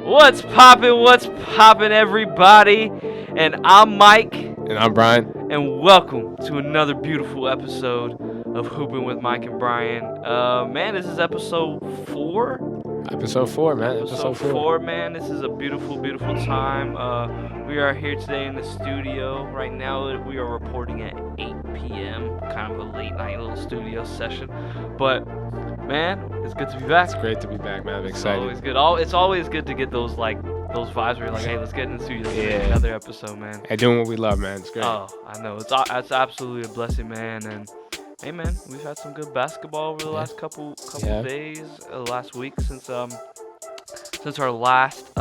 What's poppin', everybody? And I'm Mike, And I'm Brian. and welcome to another beautiful episode of Hoopin with Mike and Brian. Man, this is episode 4. Episode 4, man. Episode 4, man. This is a beautiful, beautiful time. We are here today in the studio. Right now, we are reporting at 8 p.m. Kind of a late night little studio session. But, man, it's good to be back. It's great to be back, man. I'm excited. It's always good. It's always good to get those vibes where you're like, hey, let's get in the studio. Let's make another episode, man. And doing what we love, man. It's great. Oh, I know. It's absolutely a blessing, man. And hey, man, we've had some good basketball over the last couple days, last week since our last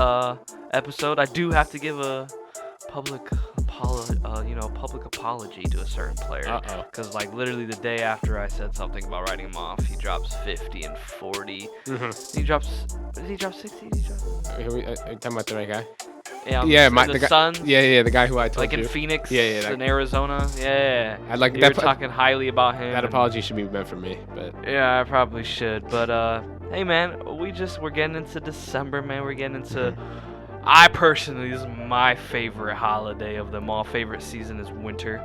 episode. I do have to give a public apology to a certain player. Because literally the day after I said something about writing him off, he drops 50 and 40. Mm-hmm. Did he drop 60? Are you talking about the right guy? Yeah, the Suns. Yeah, the guy who I told you. In Phoenix, in Arizona. Yeah. I like you that. were talking highly about him. That apology should be meant for me, but yeah, I probably should. But hey, man, we're getting into December, man. We're getting into. I personally, this is my favorite holiday of them all. Favorite season is winter.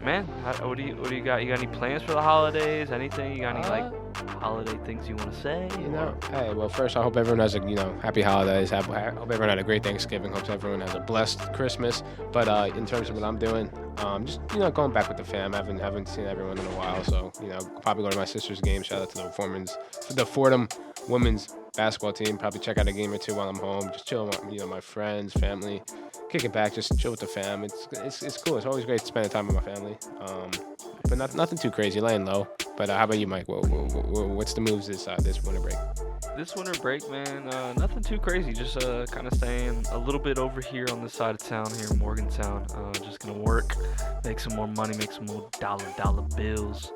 Man, what do you got? You got any plans for the holidays? Anything? You got any holiday things you want to say? Hey, well, first I hope everyone has happy holidays. I hope everyone had a great Thanksgiving. Hope everyone has a blessed Christmas. But in terms of what I'm doing, just going back with the fam. Haven't seen everyone in a while, so probably go to my sister's game. Shout out to the Fordham women's basketball team. Probably check out a game or two while I'm home. Just chill with my friends, family, kick it back, just chill with the fam. It's cool. It's always great to spend time with my family. But nothing too crazy, laying low. But how about you, Mike? What's the moves this winter break? This winter break, man, nothing too crazy. Just kind of staying a little bit over here on this side of town, here in Morgantown. Just gonna work, make some more money, make some more dollar bills.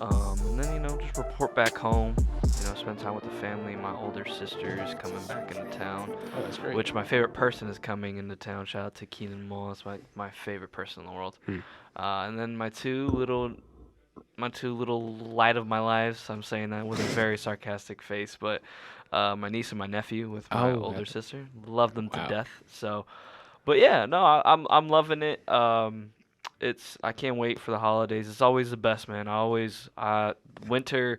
And then, just report back home, spend time with the family. My older sister is coming back into town. Oh, that's great. Which my favorite person is coming into town. Shout out to Keenan Moss, my favorite person in the world. And then my two little light of my lives, I'm saying that with a very sarcastic face, but my niece and my nephew with my older sister. Love them to death. So, but yeah, no, I'm loving it. I can't wait for the holidays. It's always the best, man. Winter.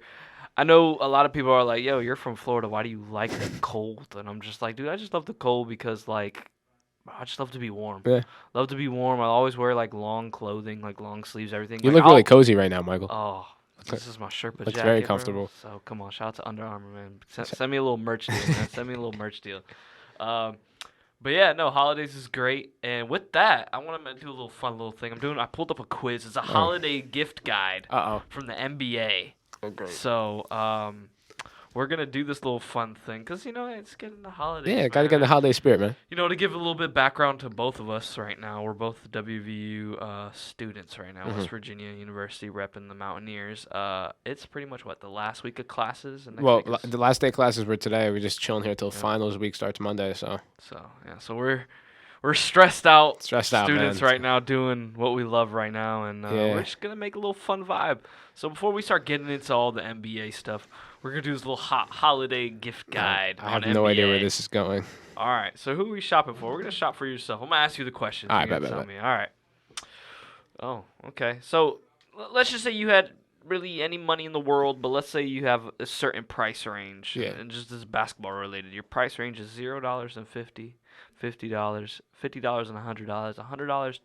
I know a lot of people are like, yo, you're from Florida. Why do you like the cold? And I'm just like, dude, I just love the cold because, I just love to be warm. Yeah. Love to be warm. I always wear, long clothing, long sleeves, everything. You look really cozy right now, Michael. Oh, this is my Sherpa jacket. Looks very comfortable. Bro. So, come on. Shout out to Under Armour, man. Send me a little merch deal, man. Send me a little merch deal. But yeah, no, holidays is great. And with that, I want to do a little fun little thing. I pulled up a quiz. It's a holiday gift guide from the NBA. Oh, great. So, we're going to do this little fun thing because, it's getting the holidays. Yeah, got to get in the holiday spirit, man. To give a little bit of background to both of us right now, we're both WVU students right now, West Virginia University repping the Mountaineers. It's pretty much, the last week of classes? And the last day of classes were today. We're just chilling here till finals week starts Monday, so. So we're stressed out man. Students right now doing what we love right now, and we're just going to make a little fun vibe. So before we start getting into all the NBA stuff, we're going to do this little holiday gift guide. I have no idea where this is going. All right. So who are we shopping for? We're going to shop for yourself. I'm going to ask you the questions. All right, tell me. All right. Oh, okay. So let's just say you had really any money in the world, but let's say you have a certain price range. Yeah. And just as basketball related, your price range is $0 and $50, $50, $50 and $100, $100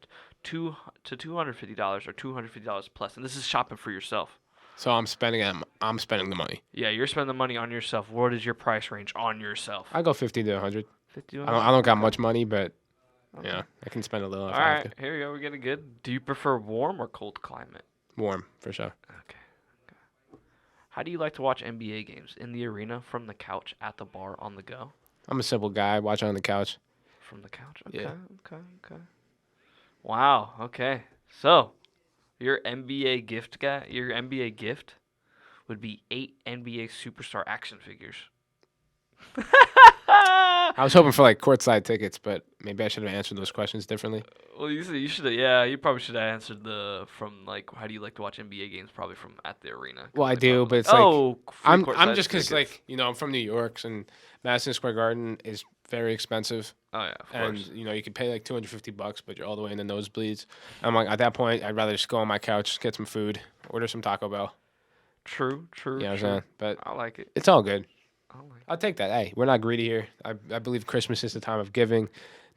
to $250 or $250 plus. And this is shopping for yourself. So I'm spending the money. Yeah, you're spending the money on yourself. What is your price range on yourself? I go 50 to 100. 50 to 100? I don't got much money, but I can spend a little. All right, here we go. We're getting good. Do you prefer warm or cold climate? Warm, for sure. Okay. How do you like to watch NBA games? In the arena, from the couch, at the bar, on the go? I'm a simple guy. Watch on the couch. From the couch? Okay, yeah. Okay. Wow, okay. So, your NBA gift would be 8 NBA superstar action figures. I was hoping for like courtside tickets, but maybe I should have answered those questions differently. Well, you should have. Yeah, you probably should have answered the from like how do you like to watch NBA games? Probably from at the arena, Well, because I they do, probably but like, it's like oh, free I'm courtside just because tickets. like I'm from New York, and Madison Square Garden is very expensive, Oh yeah, of and course. you could pay like $250, but you're all the way in the nosebleeds. I'm like at that point, I'd rather just go on my couch, get some food, order some Taco Bell. True, You true, know what I'm true. saying? But I like it. it's all good. I like I'll take that. Hey, we're not greedy here. I believe Christmas is the time of giving,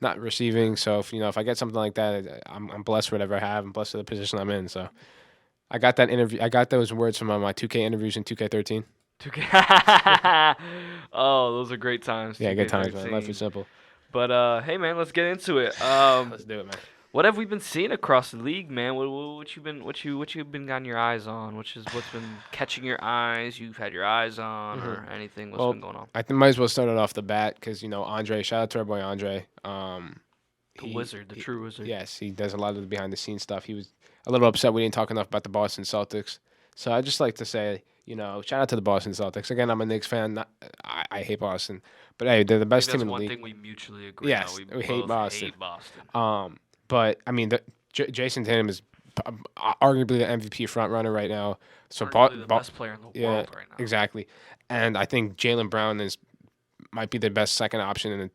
not receiving. So if I get something like that, I'm blessed with whatever I have. I'm blessed with the position I'm in. So I got that interview. I got those words from my 2K interviews in 2K13. 2K. Oh, those are great times. Yeah, good times, man. Life is 2K13. simple. But hey, man, let's get into it. Let's do it, man. What have we been seeing across the league, man? What you been what you been got your eyes on? What's been catching your eyes? You've had your eyes on hmm or anything? What's Well, been going on? I think might as well start it off the bat because Andre. Shout out to our boy Andre. The wizard, the true wizard. Yes, he does a lot of the behind the scenes stuff. He was a little upset we didn't talk enough about the Boston Celtics. So I just like to say, shout out to the Boston Celtics. Again, I'm a Knicks fan. I hate Boston, but hey, they're the I think best team that's in the one league. thing we mutually agree on. Yes, We we hate both Boston. hate Boston. But I mean, Jason Tatum is arguably the MVP front runner right now. So Arguably the best player in the yeah, world right now. exactly. And I think Jalen Brown might be the best second option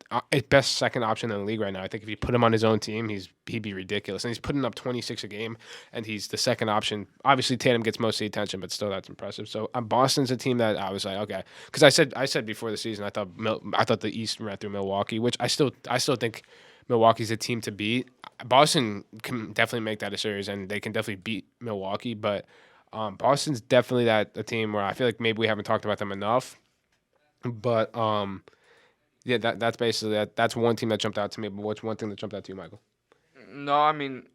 best second option in the league right now. I think if you put him on his own team, he'd be ridiculous. And he's putting up 26 a game, and he's the second option. Obviously, Tatum gets most of the attention, but still, that's impressive. So Boston's a team that I was like, okay, because I said before the season, I thought the East ran through Milwaukee, which I still think Milwaukee's a team to beat. Boston can definitely make that a series, and they can definitely beat Milwaukee, but. Boston's definitely a team where I feel like maybe we haven't talked about them enough, but yeah, that's basically that. That's one team that jumped out to me. But what's one thing that jumped out to you, Michael? No, I mean,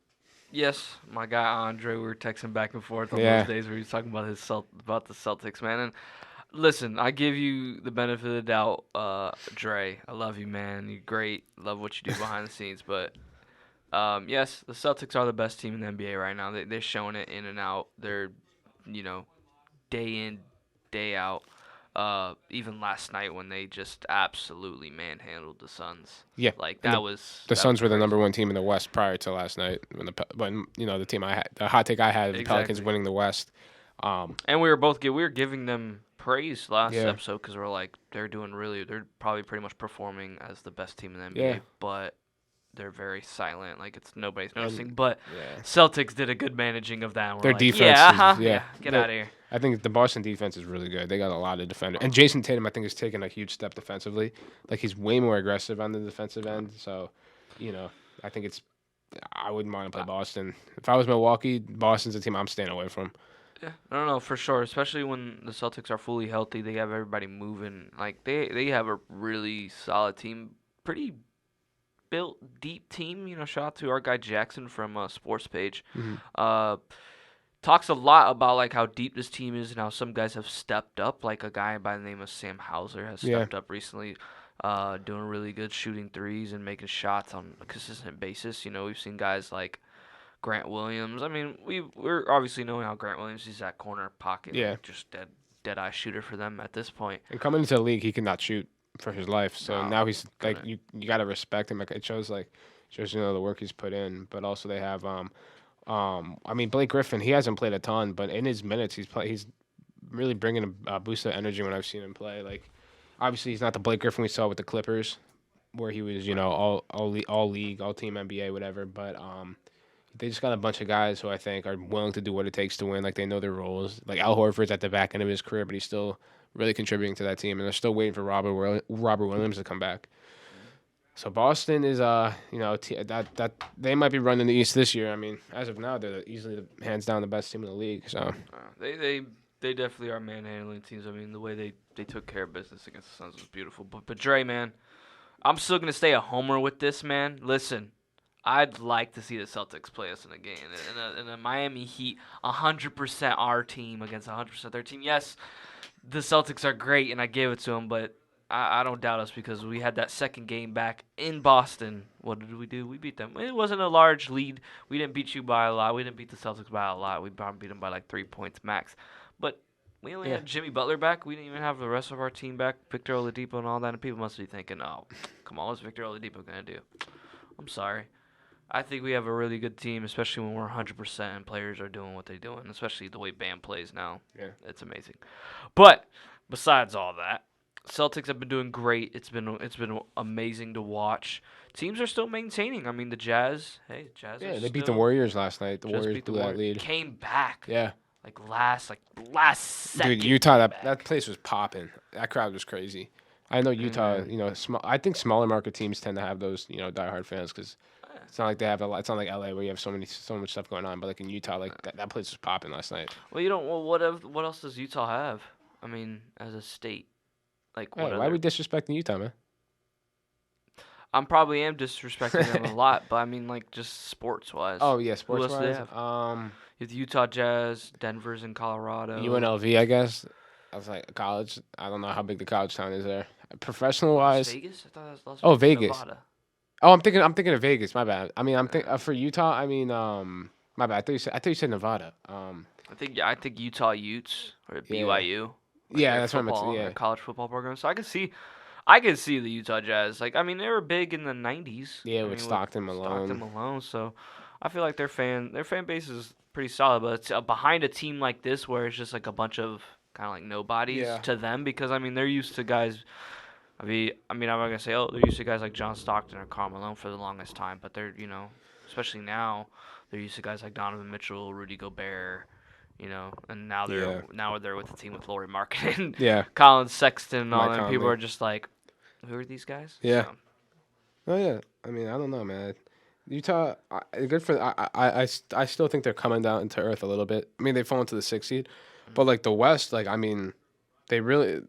yes, my guy Andre. We were texting back and forth on those Yeah, days where he was talking about about the Celtics, man. And listen, I give you the benefit of the doubt, Dre. I love you, man. You're great. Love what you do behind the scenes. But yes, the Celtics are the best team in the NBA right now. They're showing it in and out. They're, you know, day in, day out. Even last night when they just absolutely manhandled the Suns. yeah. Like And that was the that Suns was were the crazy. number one team in the West prior to last night when the team the hot take I had, the Pelicans Exactly. winning the West. And we were both we were giving them praise last Yeah, episode because we're like they're probably pretty much performing as the best team in the yeah, NBA, but they're very silent. Like it's nobody's and noticing. But yeah. Celtics did a good managing of that. And we're Their like, defense yeah, is yeah, get They- out of here. I think the Boston defense is really good. They got a lot of defenders, and Jason Tatum I think has taken a huge step defensively. Like he's way more aggressive on the defensive end. So, I think I wouldn't want to play Boston. If I was Milwaukee, Boston's a team I'm staying away from. Yeah, I don't know for sure. Especially when the Celtics are fully healthy, they have everybody moving. Like they have a really solid team, pretty built, deep team. Shout out to our guy Jackson from Sports Page. hmm Uh, talks a lot about like how deep this team is and how some guys have stepped up. Like a guy by the name of Sam Hauser has Yeah, stepped up recently, doing really good shooting threes and making shots on a consistent basis. We've seen guys like Grant Williams. I mean, we're obviously knowing how Grant Williams is that corner pocket, yeah. like just dead eye shooter for them at this point. And coming into the league, he could not shoot for his life. So No, now he's like couldn't. you got to respect him. Like it shows the work he's put in. But also they have I mean Blake Griffin. He hasn't played a ton, but in his minutes he's really bringing a boost of energy when I've seen him play. Like obviously he's not the Blake Griffin we saw with the Clippers, where he was all league, all team NBA, whatever. But they just got a bunch of guys who I think are willing to do what it takes to win. Like they know their roles. Like Al Horford's at the back end of his career, but he's still really contributing to that team, and they're still waiting for Robert Williams to come back. So Boston is that they might be running the East this year. I mean, as of now, they're easily hands down the best team in the league. So They definitely are manhandling teams. I mean, the way they took care of business against the Suns was beautiful. But Dre, man, I'm still gonna stay a homer with this, man. Listen, I'd like to see the Celtics play us in a game in a Miami Heat, 100% our team against 100% their team. Yes, the Celtics are great, and I gave it to them, but I don't doubt us because we had that second game back in Boston. What did we do? We beat them. It wasn't a large lead. We didn't beat you by a lot. We didn't beat the Celtics by a lot. We probably beat them by like 3 points max. But We only Yeah. had Jimmy Butler back. We didn't even have the rest of our team back, Victor Oladipo and all that. And people must be thinking, oh, come on, what's Victor Oladipo gonna do? I'm sorry. I think we have a really good team, especially when we're 100% and players are doing what they're doing, especially the way Bam plays now. Yeah. It's amazing. But besides all that, Celtics have been doing great. It's been amazing to watch. Teams are still maintaining. I mean, the Jazz. Hey, Jazz are Yeah, they beat the still Warriors last night. The just Warriors beat the blew that Warriors. lead. Came back Yeah. last second. Dude, Utah, came that back. place was popping. That crowd was crazy. I know Utah, Man. I think smaller market teams tend to have those, diehard fans because it's not like they have a lot. It's not like LA where you have so much stuff going on. But like in Utah, like that place was popping last night. Well, you don't. Well, what else does Utah have? I mean, as a state, like Hey, what why are other? we disrespecting Utah, man? I'm probably am disrespecting them a lot, but I mean, like just sports wise. Oh yeah, Who sports else do they wise, have? You have the Utah Jazz, Denver's in Colorado. UNLV, I guess. I was like college. I don't know how big the college town is there. Professional Las wise, Vegas? I thought that was Las oh Vegas, Vegas. Nevada. Oh, I'm thinking of Vegas. My bad. I mean, I'm think for Utah. I mean, my bad. I thought you said Nevada. I think Utah Utes or Yeah. BYU. Like Yeah, their that's what I meant to- football, yeah. their college football program. So I could see the Utah Jazz. Like I mean, they were big in the '90s. Yeah, I with mean, Stockton, Malone. Stockton Malone. So I feel like their fan base is pretty solid. But it's behind a team like this where it's just like a bunch of kind of like nobodies Yeah. to them because I mean they're used to guys. I'm not gonna say they're used to guys like John Stockton or Karl Malone for the longest time, but they're especially now they're used to guys like Donovan Mitchell, Rudy Gobert, and now Yeah. they're with the team with Laurie Marketing, Yeah. Colin Sexton, and all Mike that. And people Conley. are just like, who are these guys? Yeah. So, Oh yeah. I mean, I don't know, man. Utah, good for. I still think they're coming down into earth a little bit. I mean, they fall into the 6th seed, but like the West, like I mean, they really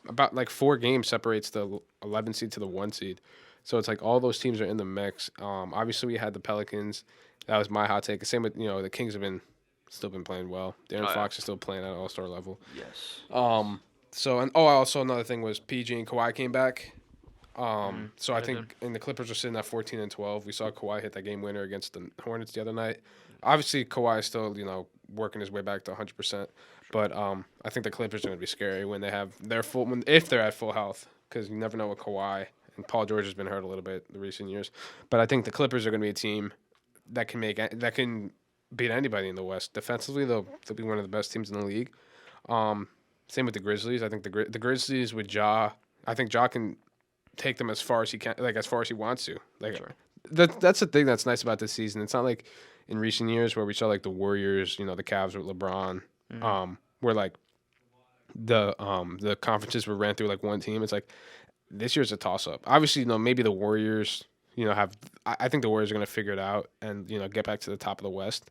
about like 4 games separates the 11 seed to the 1 seed, so it's like all those teams are in the mix. Obviously we had the Pelicans. That was my hot take. Same with the Kings have still been playing well. Darren Oh, yeah. Fox is still playing at an All-Star level. yes. So also another thing was PG and Kawhi came back. So I they think and the Clippers are sitting at 14 and 12. We saw Kawhi hit that game winner against the Hornets the other night. Obviously Kawhi is still working his way back to 100%, but I think the Clippers are going to be scary when they have their if they're at full health, because you never know with Kawhi, and Paul George has been hurt a little bit the recent years. But I think the Clippers are going to be a team that can beat anybody in the West. Defensively, they'll be one of the best teams in the league. Same with the Grizzlies. I think the Grizzlies with Ja, I think Ja can take them as far as he can, like as far as he wants to. Like Sure. that's the thing that's nice about this season. It's not like in recent years where we saw like the Warriors, the Cavs with LeBron, where like the conferences were ran through like one team. It's like this year's a toss up. Obviously, maybe the Warriors, have. I think the Warriors are gonna figure it out and get back to the top of the West.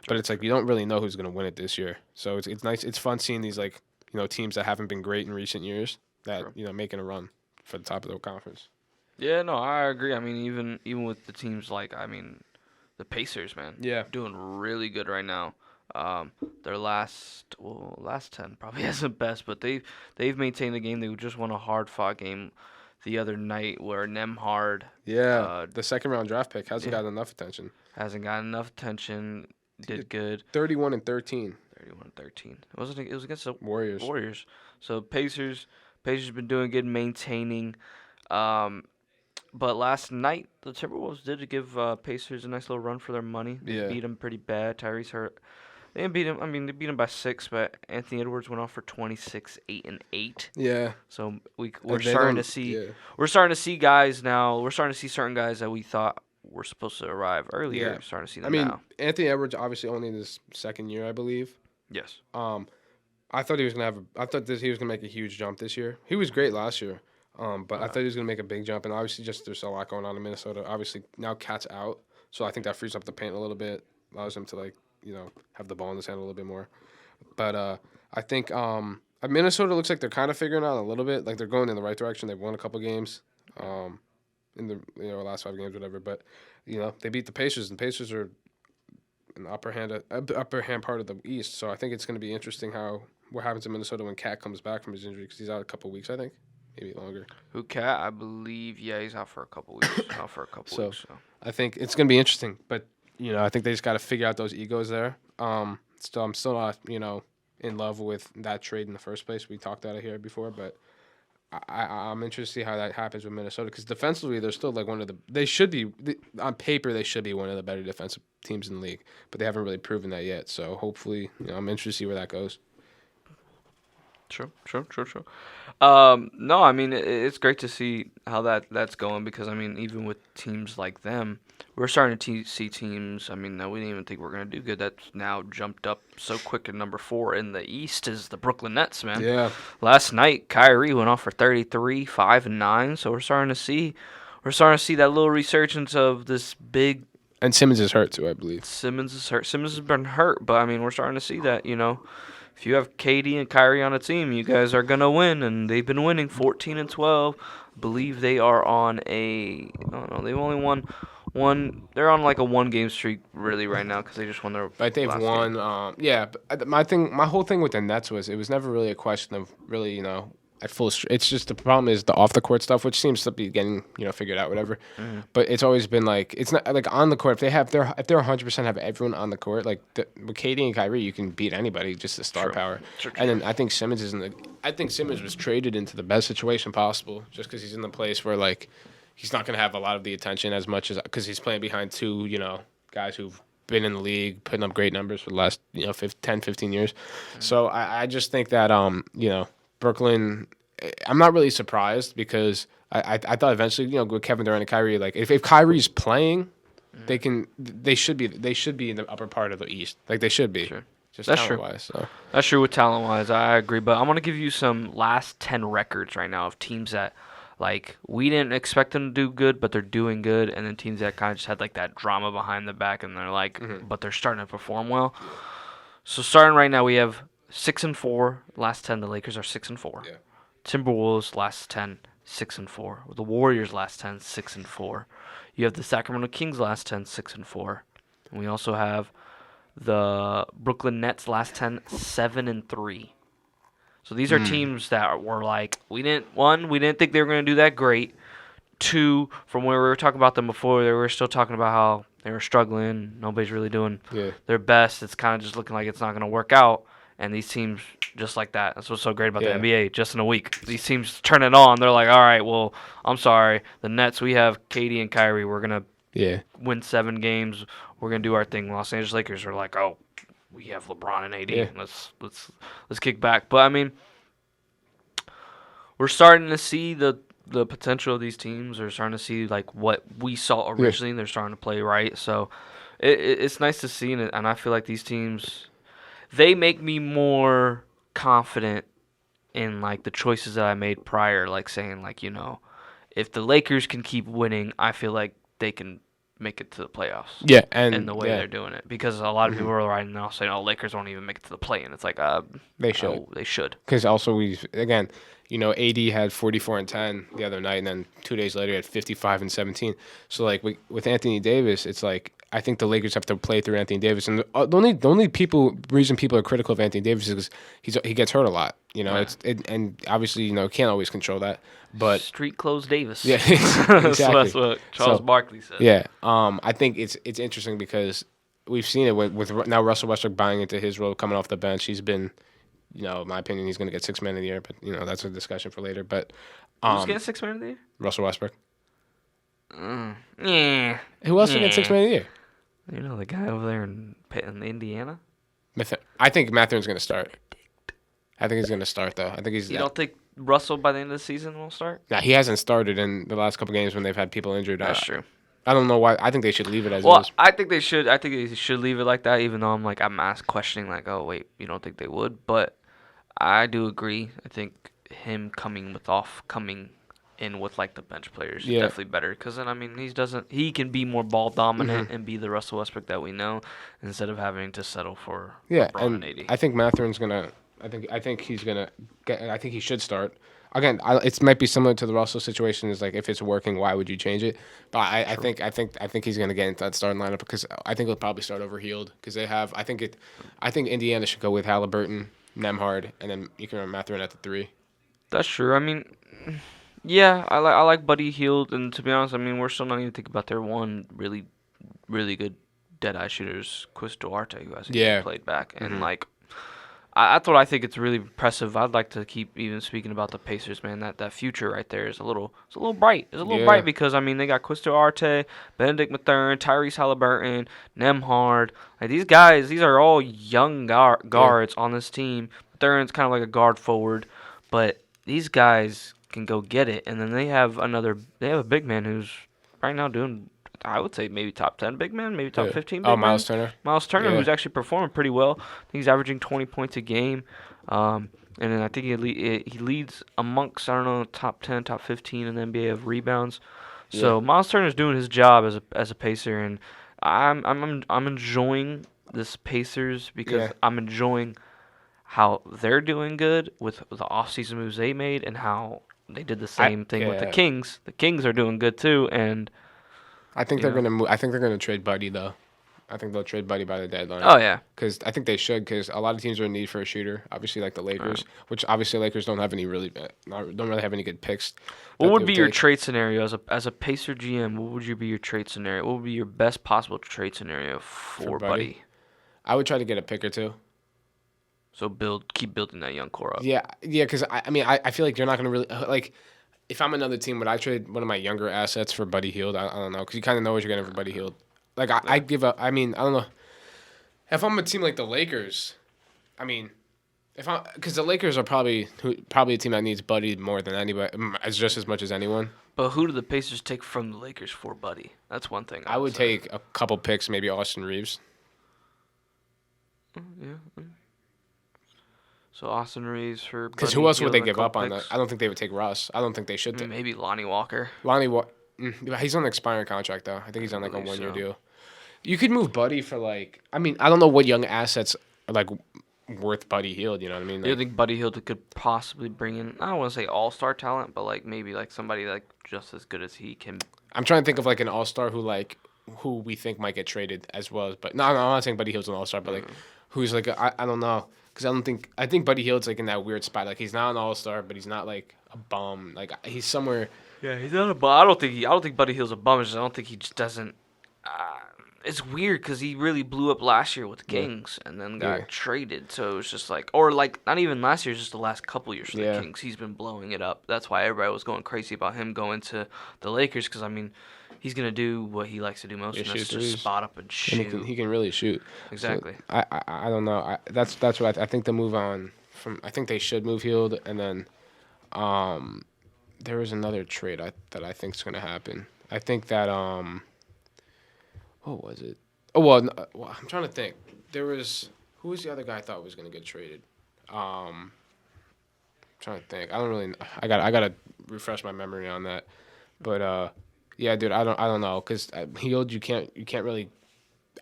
But it's like you don't really know who's gonna win it this year. So it's nice. It's fun seeing these like teams that haven't been great in recent years that Sure. making a run for the top of the conference. Yeah, no, I agree. I mean, even with the teams like the Pacers, man. Yeah. Doing really good right now. Their last 10 probably isn't best, but they've maintained the game. They just won a hard fought game the other night where Nemhard Yeah, the second round draft pick hasn't yeah. gotten enough attention. hasn't gotten enough attention. Did good. 31 and 13. 31-13. It was against the Warriors. Warriors. So Pacers been doing good, maintaining. But last night the Timberwolves did give Pacers a nice little run for their money. They Yeah. beat them pretty bad. Tyrese hurt. They didn't beat him. I mean, they beat him by 6, but Anthony Edwards went off for 26, 8 and 8. Yeah. So we're They starting to don't- see yeah. we're starting to see guys now. We're starting to see certain guys that we thought were supposed to arrive earlier. Yeah. We're starting to see them I mean, now. Anthony Edwards obviously only in his second year, I believe. Yes. I thought he was gonna he was gonna make a huge jump this year. He was great last year. But I thought he was gonna make a big jump, and obviously just there's a lot going on in Minnesota. Obviously now Cat's out, so I think that frees up the paint a little bit, allows him to have the ball in his hand a little bit more. But I think Minnesota looks like they're kind of figuring out a little bit, like they're going in the right direction. They've won a couple games, in the last 5 games, whatever. But they beat the Pacers, and Pacers are an upper hand part of the East. So I think it's going to be interesting what happens in Minnesota when Cat comes back from his injury, because he's out a couple weeks, I think, maybe longer. Who Cat? I believe. Yeah, he's out for a couple weeks. So- weeks. So. I think it's going to be interesting, but I think they just got to figure out those egos there. I'm still not in love with that trade in the first place. We talked about it here before, but I'm interested to see how that happens with Minnesota because defensively they're still like one of the they should be on paper they should be one of the better defensive teams in the league, but they haven't really proven that yet. So hopefully, I'm interested to see where that goes. True. No, I mean it's great to see how that's going because I mean even with teams like them, we're starting to see teams. I mean that we didn't even think we're gonna do good. That's now jumped up so quick. And number 4 in the East is the Brooklyn Nets, man. Yeah, Last night Kyrie went off for 33, 5 and 9. So we're starting to see that little resurgence of this big. and Simmons is hurt too, I believe. Simmons is hurt. Simmons has been hurt, but I mean we're starting to see that. If you have KD and Kyrie on a team, you guys are gonna win, and they've been winning 14 and 12. I believe they are on I don't know, they've only won one. They're on like a 1-game streak really right now because they just won their. But they've last won. game. Yeah, but my whole thing with the Nets was it was never really a question of really, at full. It's just the problem is the off the court stuff, which seems to be getting figured out, whatever. Mm-hmm. But it's always been like it's not like on the court. If they're 100% have everyone on the court, like with KD and Kyrie, you can beat anybody, just the star True. power. True. And then I think Simmons I think Simmons was traded into the best situation possible, just because he's in the place where like he's not going to have a lot of the attention as much as because he's playing behind two guys who've been in the league, putting up great numbers for the last 10, 15 years. Mm-hmm. So I just think that Brooklyn. I'm not really surprised because I thought eventually with Kevin Durant and Kyrie, like if Kyrie's playing, they should be in the upper part of the East, like they should be. Sure. Just That's talent true. wise. So. That's true with talent wise. I agree, but I'm gonna give you some last 10 records right now of teams that like we didn't expect them to do good, but they're doing good, and then teams that kind of just had like that drama behind the back, and they're like, but they're starting to perform well. So starting right now, we have 6-4. Last 10, the Lakers are 6-4. Yeah. Timberwolves last 10, 6-4. The Warriors last 10, 6-4. You have the Sacramento Kings last 10, 6-4. And we also have the Brooklyn Nets last 10, 7-3. So these are teams that were like we didn't think they were going to do that great. 2, from where we were talking about them before, they were still talking about how they were struggling. Nobody's really doing their best. It's kind of just looking like it's not going to work out. And these teams, just like that. That's what's so great about the NBA. Just in a week, these teams turn it on. They're like, all right, well, I'm sorry. The Nets, we have KD and Kyrie. We're going to win 7 games. We're going to do our thing. Los Angeles Lakers are like, oh, we have LeBron and AD. Yeah. Let's kick back. But, I mean, we're starting to see the potential of these teams. They're starting to see, like, what we saw originally. They're starting to play right. So it's nice to see. And I feel like these teams – they make me more confident in like the choices that I made prior, like saying like, if the Lakers can keep winning, I feel like they can make it to the playoffs. Yeah, and in the way they're doing it, because a lot of people are writing now saying, "Oh, Lakers won't even make it to the play," and it's like, they should. Oh, they should. Because also AD had 44 and 10 the other night, and then 2 days later he had 55 and 17. So like with Anthony Davis, it's like I think the Lakers have to play through Anthony Davis, and the only reason people are critical of Anthony Davis is because he gets hurt a lot. And obviously can't always control that. But street clothes Davis. Yeah, exactly. That's what Charles Barkley said. Yeah, I think it's interesting because we've seen it with now Russell Westbrook buying into his role coming off the bench. He's been, in my opinion, he's going to get 6 Man of the Year, but that's a discussion for later. But who's getting 6 Man of the Year? Russell Westbrook. Yeah. Who else will get 6 Man of the Year? The guy over there in Indiana. I think Mathurin's going to start. I think he's going to start though. I think he's. You don't think Russell by the end of the season will start? Nah, he hasn't started in the last couple games when they've had people injured. That's true. I don't know why. I think they should leave it as it is. I think they should. I think they should leave it like that. Even though I'm questioning like, oh wait, you don't think they would? But I do agree. I think him coming in with like the bench players is definitely better. Because then he can be more ball dominant and be the Russell Westbrook that we know instead of having to settle for LeBron and AD. I think Mathurin's gonna. I think he's gonna get. I think he should start. Again, it might be similar to the Russell situation. Is like if it's working, why would you change it? But I think he's gonna get into that starting lineup because I think he'll probably start over Hield because they have. I think Indiana should go with Halliburton, Nemhard, and then you can run Mathurin at the 3. That's true. Yeah, I like Buddy Hield, and to be honest, we're still not even thinking about their one really, really good dead eye shooters, Chris Duarte, who hasn't even played back, and That's what I think. It's really impressive. I'd like to keep even speaking about the Pacers, man. That future right there is it's a little bright. It's a little Yeah. bright because I mean they got Quisto Arte, Benedict Mathurin, Tyrese Halliburton, Nemhard. Like these guys, these are all young Yeah. guards on this team. Mathurin's kind of like a guard forward, but these guys can go get it. And then they have a big man who's right now doing, I would say maybe top 10 big man, maybe top Yeah. 15 Oh, big man. Miles Turner. Miles Turner, Yeah. who's actually performing pretty well. I think he's averaging 20 points a game. And then I think he leads amongst, I don't know, top 10, top 15 in the NBA of rebounds. So Miles Turner's doing his job as a Pacer, and I'm enjoying this Pacers because Yeah. I'm enjoying how they're doing good with the offseason moves they made and how they did the same thing with the Yeah. Kings. The Kings are doing good too, and I think You they're know? gonna move. I think they're gonna trade Buddy though. I think they'll trade Buddy by the deadline. oh yeah, Because I think they should. Because a lot of teams are in need for a shooter. Obviously, like the Lakers, which obviously Lakers don't have any don't really have any good picks. what that would they be your take. trade scenario as a Pacer GM? What would be your trade scenario? What would be your best possible trade scenario for Buddy? Buddy? I would try to get a pick or two. So keep building that young core up. Yeah, yeah. Because I mean, I feel like you're not gonna really like. If I'm another team, would I trade one of my younger assets for Buddy Hield? I don't know. Because you kind of know what you're getting for Buddy Hield. Like I give up. I mean, I don't know. If I'm a team like the Lakers, I mean, because the Lakers are probably a team that needs Buddy more than anybody, as just as much as anyone. But who do the Pacers take from the Lakers for Buddy? That's one thing. I would say. take a couple picks, maybe Austin Reeves. Yeah. So Austin Reeves for Because Buddy who else would Hield they and a give up couple on that? picks. I don't think they would take Russ. I don't think they should. Maybe Lonnie Walker. Lonnie, he's on an expiring contract though. I think he's on like a believe 1 year so. deal. You could move Buddy for like. I mean, I don't know what young assets are like worth Buddy Hield. You know what I mean? Do you Like, think Buddy Hield could possibly bring in? I don't want to say all-star talent, but like maybe like somebody like just as good as he can. I'm trying to think of like an all star who we think might get traded as well as. But no, I'm not saying Buddy Hield's an all star, but like who's like I don't know. Because I think Buddy Hield's like in that weird spot. Like he's not an all star, but he's not like a bum. Like he's somewhere. Yeah, he's not a bum. I don't think Buddy Hield's a bum. I don't think he just doesn't. It's weird because he really blew up last year with the Kings and then got traded. So it was just like, or like not even last year, just the last couple years for the Kings. He's been blowing it up. That's why everybody was going crazy about him going to the Lakers because I mean, he's gonna do what he likes to do most, and that's just spot up and shoot. And he can really shoot. Exactly. So I don't know. That's what I think the move on from. I think they should move Hield, and then there was another trade that I think is gonna happen. I think that what was it? Oh well, I'm trying to think. There was who was the other guy I thought was gonna get traded? I'm trying to think. I don't really. I gotta refresh my memory on that. But yeah, dude, I don't know because Hield you can't really.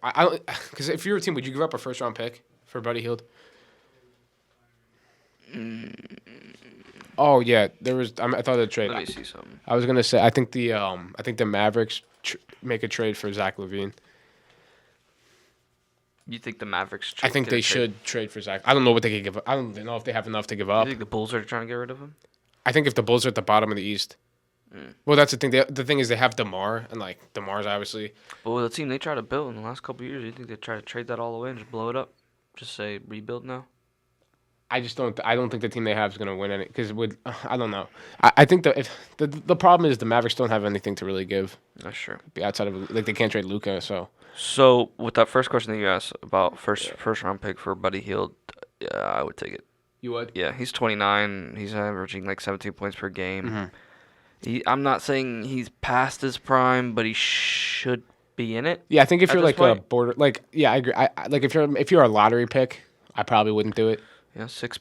I don't because if you're a team, would you give up a first round pick for Buddy Hield? Oh yeah, there was. I thought of the trade. Let me see something. I was gonna say I think the Mavericks make a trade for Zach LaVine. You think the Mavericks? I think they should trade for Zach. I don't know what they could give up. I don't know if they have enough to give You up. think the Bulls are trying to get rid of him? I think if the Bulls are at the bottom of the East. Well, that's the thing. The thing is they have DeMar, and like DeMar's obviously. But with the team they tried to build in the last couple of years, you think they try to trade that all away and just blow it up? Just say rebuild now? I just don't. I don't think the team they have is gonna win any because I don't know. I think the problem is the Mavericks don't have anything to really give. That's true. Outside of like they can't trade Luka, so. So with that first question that you asked about first round pick for Buddy Hield, yeah, I would take it. You would. Yeah, he's 29. He's averaging like 17 points per game. Mm-hmm. I'm not saying he's past his prime, but he should be in it. Yeah, I think if At you're this like a point? border, like yeah, I agree. I like if you're a lottery pick, I probably wouldn't do it. Yeah, 6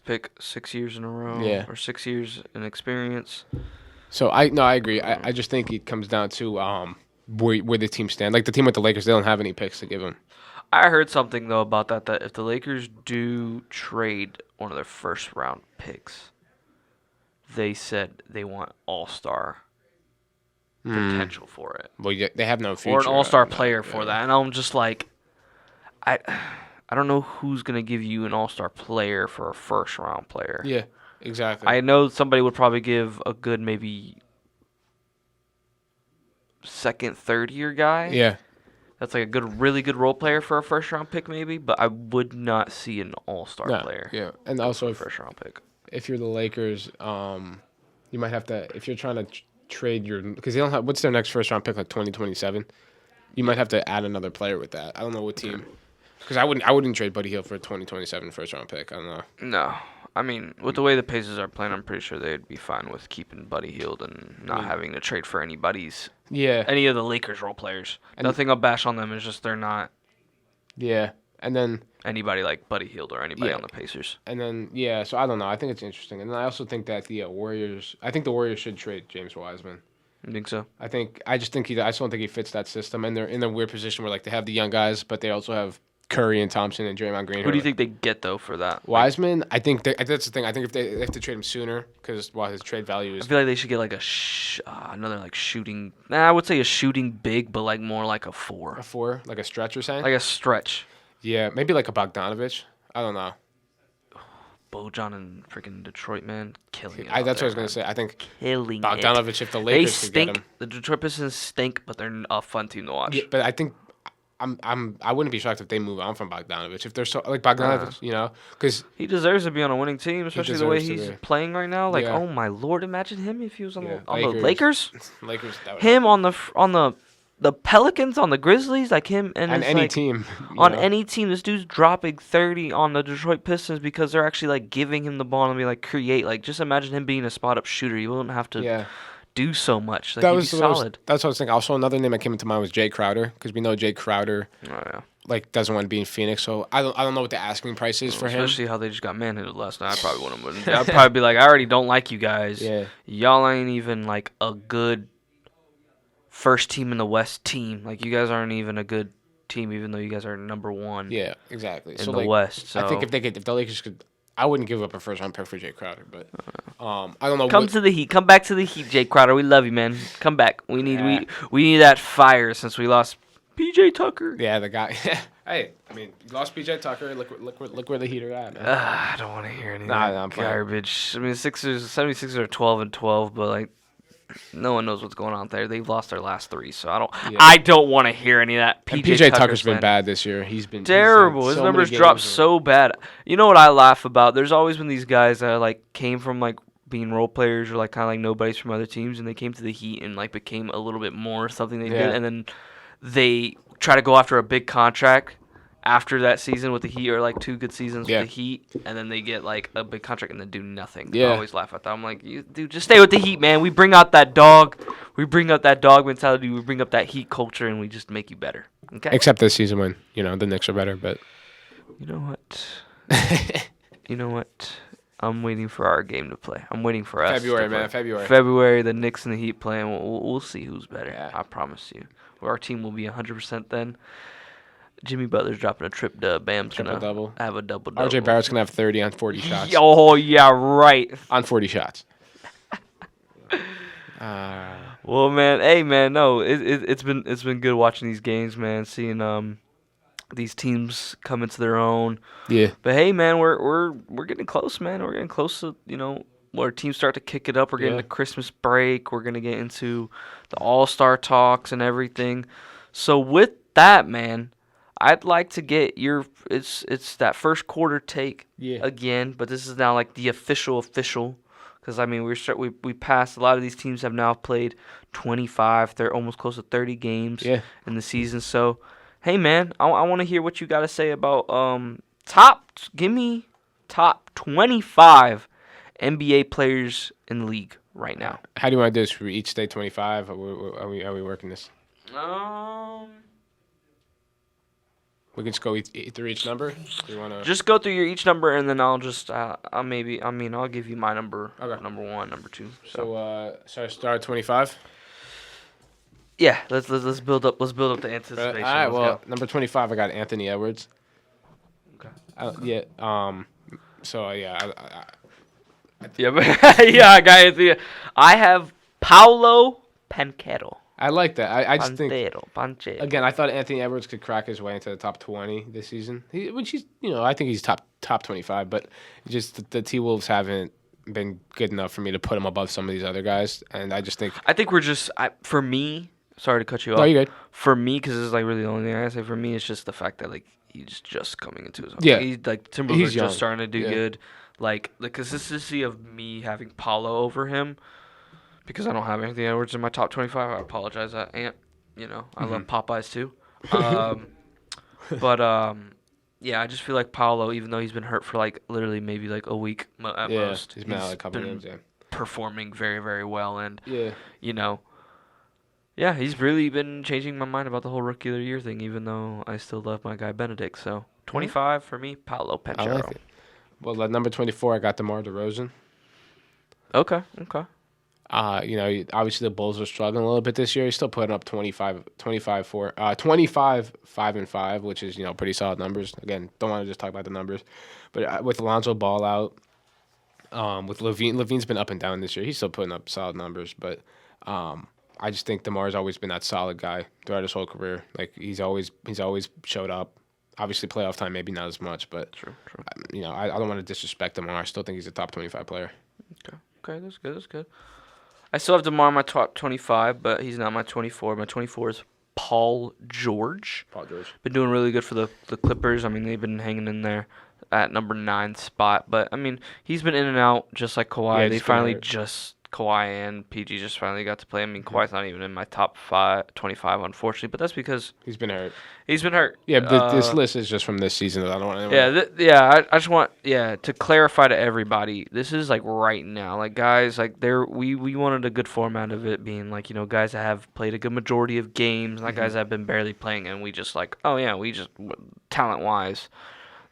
years in a row. Yeah. Or 6 years in experience. So I agree. I just think it comes down to where the team stand. Like the team with the Lakers, they don't have any picks to give them. I heard something though about that if the Lakers do trade one of their first round picks, they said they want all-star potential for it. Well, yeah, they have no future. Or an all-star no, player for that. And I'm just like I don't know who's going to give you an all-star player for a first round player. Yeah, exactly. I know somebody would probably give a good maybe second, third year guy. Yeah. That's like a really good role player for a first round pick, maybe. But I would not see an all-star No, player. yeah, and go also for a first round pick. if you're the Lakers, you might have to if you're trying to trade your because they don't have what's their next first round pick like 2027. You might have to add another player with that. I don't know what team. Because I wouldn't trade Buddy Hield for a 2027 first round pick. I don't know. No. I mean, with the way the Pacers are playing, I'm pretty sure they'd be fine with keeping Buddy Hield and not having to trade for any of the Lakers role players. And Nothing I'll bash on them. It's just they're not Yeah, and then anybody like Buddy Hield or anybody on the Pacers. So I don't know. I think it's interesting, and I also think that the Warriors. I think the Warriors should trade James Wiseman. You think so? I just don't think he fits that system, and they're in a weird position where like they have the young guys, but they also have Curry and Thompson and Draymond Green. Who do you think they get though for that? Wiseman, I think that's the thing. I think if they have to trade him sooner because his trade value is. I feel like they should get like another like shooting. I would say a shooting big, but like more like a 4. A 4, like a stretch, you're saying? Like a stretch. Yeah, maybe like a Bogdanovich. I don't know. Bojan and freaking Detroit, man, killing it. That's what I was gonna say. I think killing Bogdanovich, if the They Lakers could get stink. him. The Detroit Pistons stink, but they're a fun team to watch. Yeah, but I think I wouldn't be shocked if they move on from Bogdanovich if they're so like Bogdanovich, because He deserves to be on a winning team, especially the way deserves to he's be. playing right now. Like, Yeah. oh my lord, imagine him if he was on Yeah, the Lakers. Lakers that would Him on the Pelicans, on the Grizzlies, like him and and it's any like, team on any team. This dude's dropping 30 on the Detroit Pistons because they're actually like giving him the ball and be like create. Like, just imagine him being a spot up shooter. You wouldn't have to Yeah, do so much. Like, that he'd was be what I was- solid. that's what I was thinking. Also, another name that came into mind was Jay Crowder because we know Jay Crowder Oh yeah. like doesn't want to be in Phoenix. So I don't know what the asking price is for him. Especially how they just got manhandled last night. I probably wouldn't. I'd probably be like, I already don't like you guys. Yeah. Y'all ain't even like a good first team in the West team. Like, you guys aren't even a good team, even though you guys are number 1 Yeah, exactly. in So the like, West. So I think if the Lakers could, I wouldn't give up a first round pick for Jay Crowder, but I don't know. come to the Heat. Come back to the Heat, Jake Crowder. We love you, man. Come back. We need we need that fire since we lost PJ Tucker. Yeah, the guy. Hey, I mean, you lost PJ Tucker. Look where the Heat are at, man. I don't want to hear any of Nah, that I'm fine. garbage. I mean, 76ers are 12-12, but like, no one knows what's going on there. They've lost their last 3, so I don't want to hear any of that. And PJ Tucker's been bad this year. He's been terrible. he's His had so many numbers dropped games so bad. You know what I laugh about? There's always been these guys that like came from like being role players or like kind of like nobodies from other teams, and they came to the Heat and like became a little bit more something they did, and then they try to go after a big contract after that season with the Heat, or like 2 good seasons with the Heat, and then they get like a big contract and then do nothing. Yeah. I always laugh at that. I'm like, you dude, just stay with the Heat, man. We bring out that dog. We bring up that dog mentality. We bring up that Heat culture, and we just make you better. Okay. Except this season when the Knicks are better, but You know what? You know what? I'm waiting for our game to play. I'm waiting for us. February, to play. man, February. February, the Knicks and the Heat playing. We'll see who's better. Yeah. I promise you. Our team will be 100% then. Jimmy Butler's dropping a trip dub. Bam's gonna Triple-double. have a double-double. RJ Barrett's gonna have 30 on 40 shots. Oh yeah, right. On 40 shots. Well, man, hey, man, no, it's been good watching these games, man. Seeing these teams come into their own. Yeah. But hey, man, we're getting close, man. We're getting close to where teams start to kick it up. We're getting to Christmas break. We're gonna get into the All-Star talks and everything. So with that, man, I'd like to get your it's that first quarter take again, but this is now like the official. Because, I mean, we passed. A lot of these teams have now played 25. They're almost close to 30 games in the season. So, hey, man, I want to hear what you got to say about give me top 25 NBA players in the league right now. How do you want to do this? For each stay 25? Are we working this? We can just go through each number. Do you want to? Just go through your each number, and then I'll just I'll give you my number. Okay. Number 1, number 2. So I start at 25. Yeah, let's build up. Let's build up the anticipation. All right. Let's Well, go. number 25, I got Anthony Edwards. Okay. So yeah. Yeah, but yeah, guys. Yeah. I have Paolo Banchero. I like that. I just think. Banchero. Again, I thought Anthony Edwards could crack his way into the top 20 this season. Which he's, I think he's top 25. But just the T-Wolves haven't been good enough for me to put him above some of these other guys. And I just think. I think we're just for me. sorry to cut you No, off. you're good. For me, because this is like really the only thing I say. For me, it's just the fact that like he's just coming into his own. Yeah, He's like Timberwolves are he's just young. starting to do Yeah. good. Like the consistency of me having Paulo over him, because I don't have Anthony Edwards in my top 25. I apologize, Ant. You know, I Hmm. love Popeyes too. Um, but yeah, I just feel like Paulo, even though he's been hurt for like literally maybe like a week at Yeah, most, he's been out he's like a couple been games. Yeah. performing very, very well. And, Yeah. you know, yeah, he's really been changing my mind about the whole rookie of the year thing, even though I still love my guy Benedict. So Yeah. 25 for me, Paulo I like Panchero. it. Well, at number 24, I got DeMar DeRozan. Okay, okay. Obviously the Bulls are struggling a little bit this year. He's still putting up 25, 5 and 5, which is, pretty solid numbers. Again, don't want to just talk about the numbers. But with Alonzo Ball out, with Levine's been up and down this year. He's still putting up solid numbers, but I just think DeMar's always been that solid guy throughout his whole career. Like he's always showed up. Obviously, playoff time maybe not as much, but True, true. I don't want to disrespect DeMar. I still think he's a top 25 player. Okay, okay, that's good, that's good. I still have DeMar in my top 25, but he's not my 24. My 24 is Paul George. Paul George. Been doing really good for the Clippers. I mean, they've been hanging in there at number 9 spot. But, I mean, he's been in and out just like Yeah, Kawhi. They just been finally hurt. Kawhi and PG just finally got to play. I mean, Kawhi's not even in my top 25, unfortunately. But that's because He's been hurt. he's been hurt. Yeah, but this list is just from this season. I don't want anyone. I just want to clarify to everybody. This is like right now, like guys, like we wanted a good format of it being like guys that have played a good majority of games, not guys that have been barely playing, and we just like talent wise,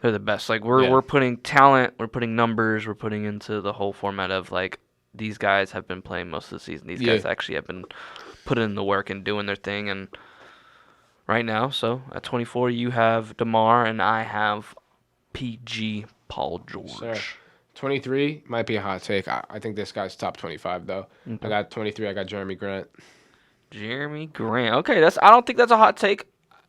they're the best. Like we're putting talent, we're putting numbers, we're putting into the whole format of like these guys have been playing most of the season. These guys actually have been putting in the work and doing their thing and. Right now, so at 24, you have DeMar, and I have PG Paul George. Sure. 23 might be a hot take. I think this guy's top 25 though. Okay. I got 23. I got Jeremy Grant. Jeremy Grant. Okay, I don't think that's a hot take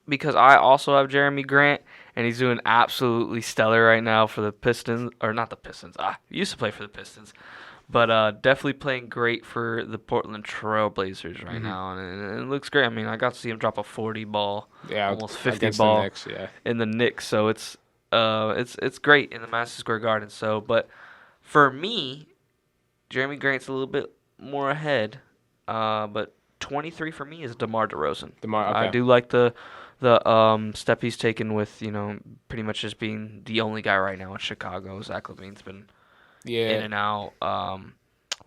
because I also have Jeremy Grant, and he's doing absolutely stellar right now for the Pistons, or not the Pistons. He used to play for the Pistons. But definitely playing great for the Portland Trail Blazers right now, and it looks great. I mean, I got to see him drop a 40 ball, almost 50 against ball the Knicks, in the Knicks. So it's great in the Madison Square Garden. So, but for me, Jeremy Grant's a little bit more ahead. But 23 for me is DeMar DeRozan. DeMar, okay. I do like the step he's taken with pretty much just being the only guy right now in Chicago. Zach LaVine's been in and out.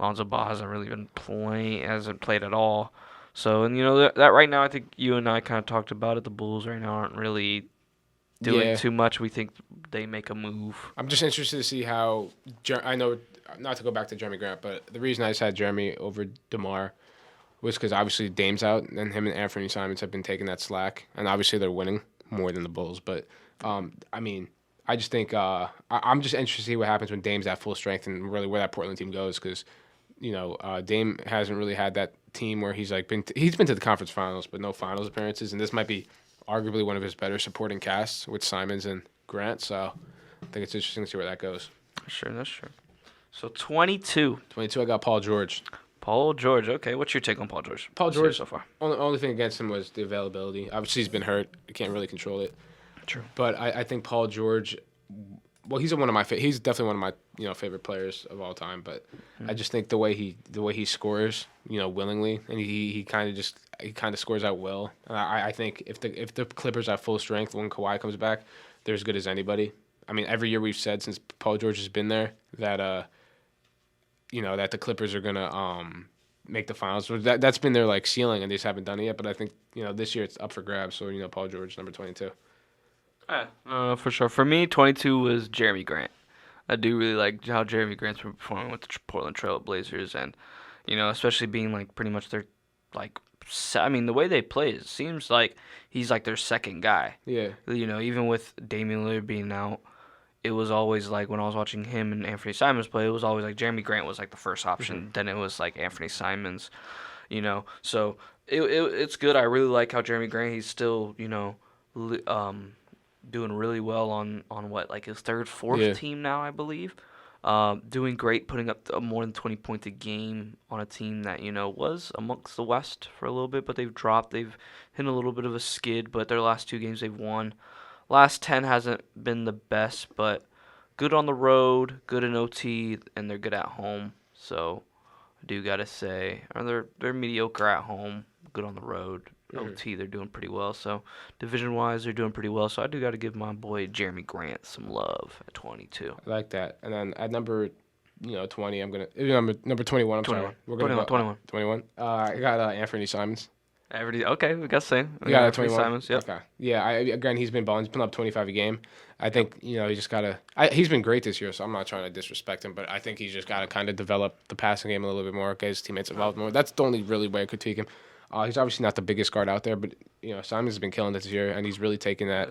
Lonzo Ball hasn't played at all. So, and that right now, I think you and I kind of talked about it. The Bulls right now aren't really doing too much. We think they make a move. I'm just interested to see how. I know not to go back to Jeremy Grant, but the reason I just had Jeremy over DeMar was because obviously Dame's out, and him and Anthony Simons have been taking that slack, and obviously they're winning more than the Bulls. But I mean. I just think I'm just interested to see what happens when Dame's at full strength and really where that Portland team goes because, Dame hasn't really had that team where he's been to the conference finals but no finals appearances, and this might be arguably one of his better supporting casts with Simons and Grant. So I think it's interesting to see where that goes. Sure, that's true. So 22. 22, I got Paul George. Paul George. Okay, what's your take on Paul George? Paul George so far. Only thing against him was the availability. Obviously, he's been hurt. You can't really control it. True. But I think Paul George, well, he's he's definitely one of my favorite players of all time. But I just think the way he scores, willingly, and he kind of scores out well. I think if the Clippers have full strength when Kawhi comes back, they're as good as anybody. I mean, every year we've said since Paul George has been there that that the Clippers are gonna make the finals. That's been their ceiling, and they just haven't done it yet. But I think this year it's up for grabs. So Paul George, number 22. Yeah, for sure. For me, 22 was Jeremy Grant. I do really like how Jeremy Grant's been performing with the Portland Trail Blazers, and especially being pretty much their the way they play, it seems like he's their second guy. Yeah. Even with Damian Lillard being out, it was always when I was watching him and Anthony Simons play, it was always Jeremy Grant was the first option. Then it was Anthony Simons, So it's good. I really like how Jeremy Grant, he's still doing really well on what his third, fourth team now, I believe. Doing great, putting up more than 20 points a game on a team that, was amongst the West for a little bit, but they've dropped. They've hit a little bit of a skid, but their last 2 games they've won. Last 10 hasn't been the best, but good on the road, good in OT, and they're good at home. So I do gotta say, or they're mediocre at home, good on the road. OT, they're doing pretty well. So division wise, they're doing pretty well. So I do gotta give my boy Jeremy Grant some love at 22. I like that. And then at number, 20, I'm gonna number 21. I'm 21. sorry. We're gonna 21. 21. I got Anthony Simons. Okay, we got the same. You got 21. Simons, yep. Okay. Yeah. Again, he's been balling. He's putting up 25 a game. I think he just gotta. He's been great this year, so I'm not trying to disrespect him, but I think he's just gotta kind of develop the passing game a little bit more, get his teammates involved more. That's the only really way I could critique him. He's obviously not the biggest guard out there, but Simons has been killing it this year, and he's really taken that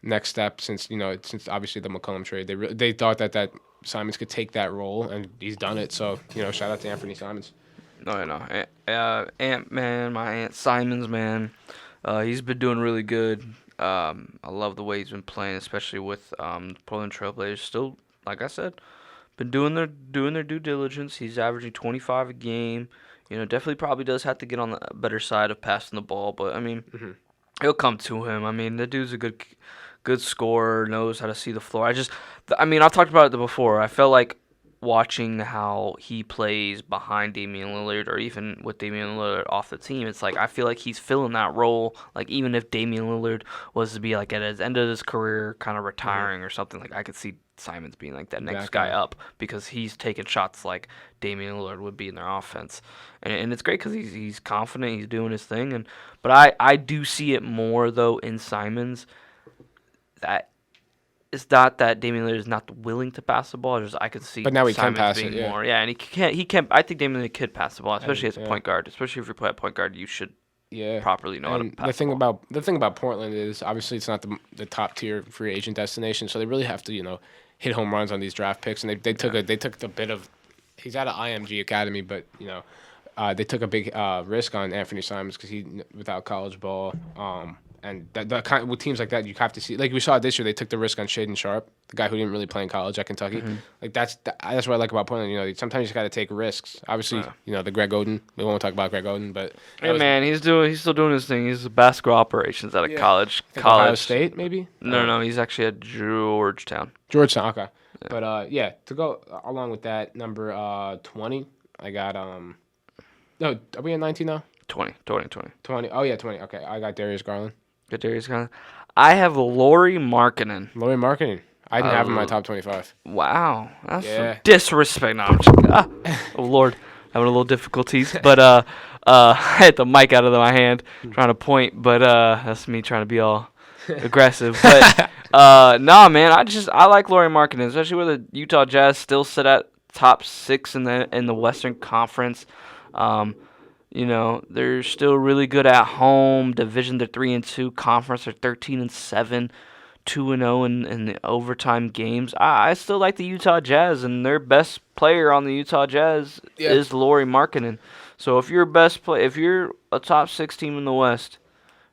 next step since obviously the McCollum trade. They thought that Simons could take that role, and he's done it. So shout out to Anthony Simons. No. My Aunt Simons, man. He's been doing really good. I love the way he's been playing, especially with Portland Trailblazers. Still, like I said, been doing their due diligence. He's averaging 25 a game. Definitely probably does have to get on the better side of passing the ball, but I mean, it'll come to him. I mean, the dude's a good scorer, knows how to see the floor. I've talked about it before. I felt like watching how he plays behind Damian Lillard, or even with Damian Lillard off the team, it's like I feel like he's filling that role. Like even if Damian Lillard was to be like at his end of his career, kind of retiring or something, like I could see Simons being like that next guy up because he's taking shots like Damian Lillard would be in their offense, and it's great because he's confident, he's doing his thing, but I do see it more though in Simons that. It's not that Damian Lillard is not willing to pass the ball. I could see But now he Simons can pass being it, yeah. more. Yeah, and he can. I think Damian Lillard could pass the ball, especially as a point guard. Especially if you play at point guard, you should properly know how to pass the thing the ball. the thing about Portland is obviously it's not the top tier free agent destination, so they really have to hit home runs on these draft picks, and they took a bit of. He's at an IMG academy, but they took a big risk on Anthony Simons because he without college ball. And that kind with teams like that, you have to see. Like we saw this year, they took the risk on Shaden Sharp, the guy who didn't really play in college at Kentucky. Like that's what I like about Portland. Sometimes you just got to take risks. Obviously, the Greg Oden. We won't talk about Greg Oden, but man, he's still doing his thing. He's basketball operations at a college. Ohio State, maybe. No, he's actually at Georgetown. Georgetown, okay. But to go along with that, number 20, I got No, are we at 19 now? 20. 20. Oh yeah, 20. Okay, I got Darius Garland. Good Darius Garland. I have Lauri Markkanen. Lauri Markkanen. I didn't have him in my top 25. Wow, that's some disrespect. No, I'm just, oh Lord, having a little difficulties. But I had the mic out of my hand trying to point, but that's me trying to be all aggressive. But nah, man, I like Lauri Markkanen, especially where the Utah Jazz still sit at top 6 in the Western Conference. They're still really good at home. Division, they're 3-2. Conference, they're 13-7, 2-0 in the overtime games. I still like the Utah Jazz, and their best player on the Utah Jazz is Lauri Markkanen. So if you're a top 6 team in the West,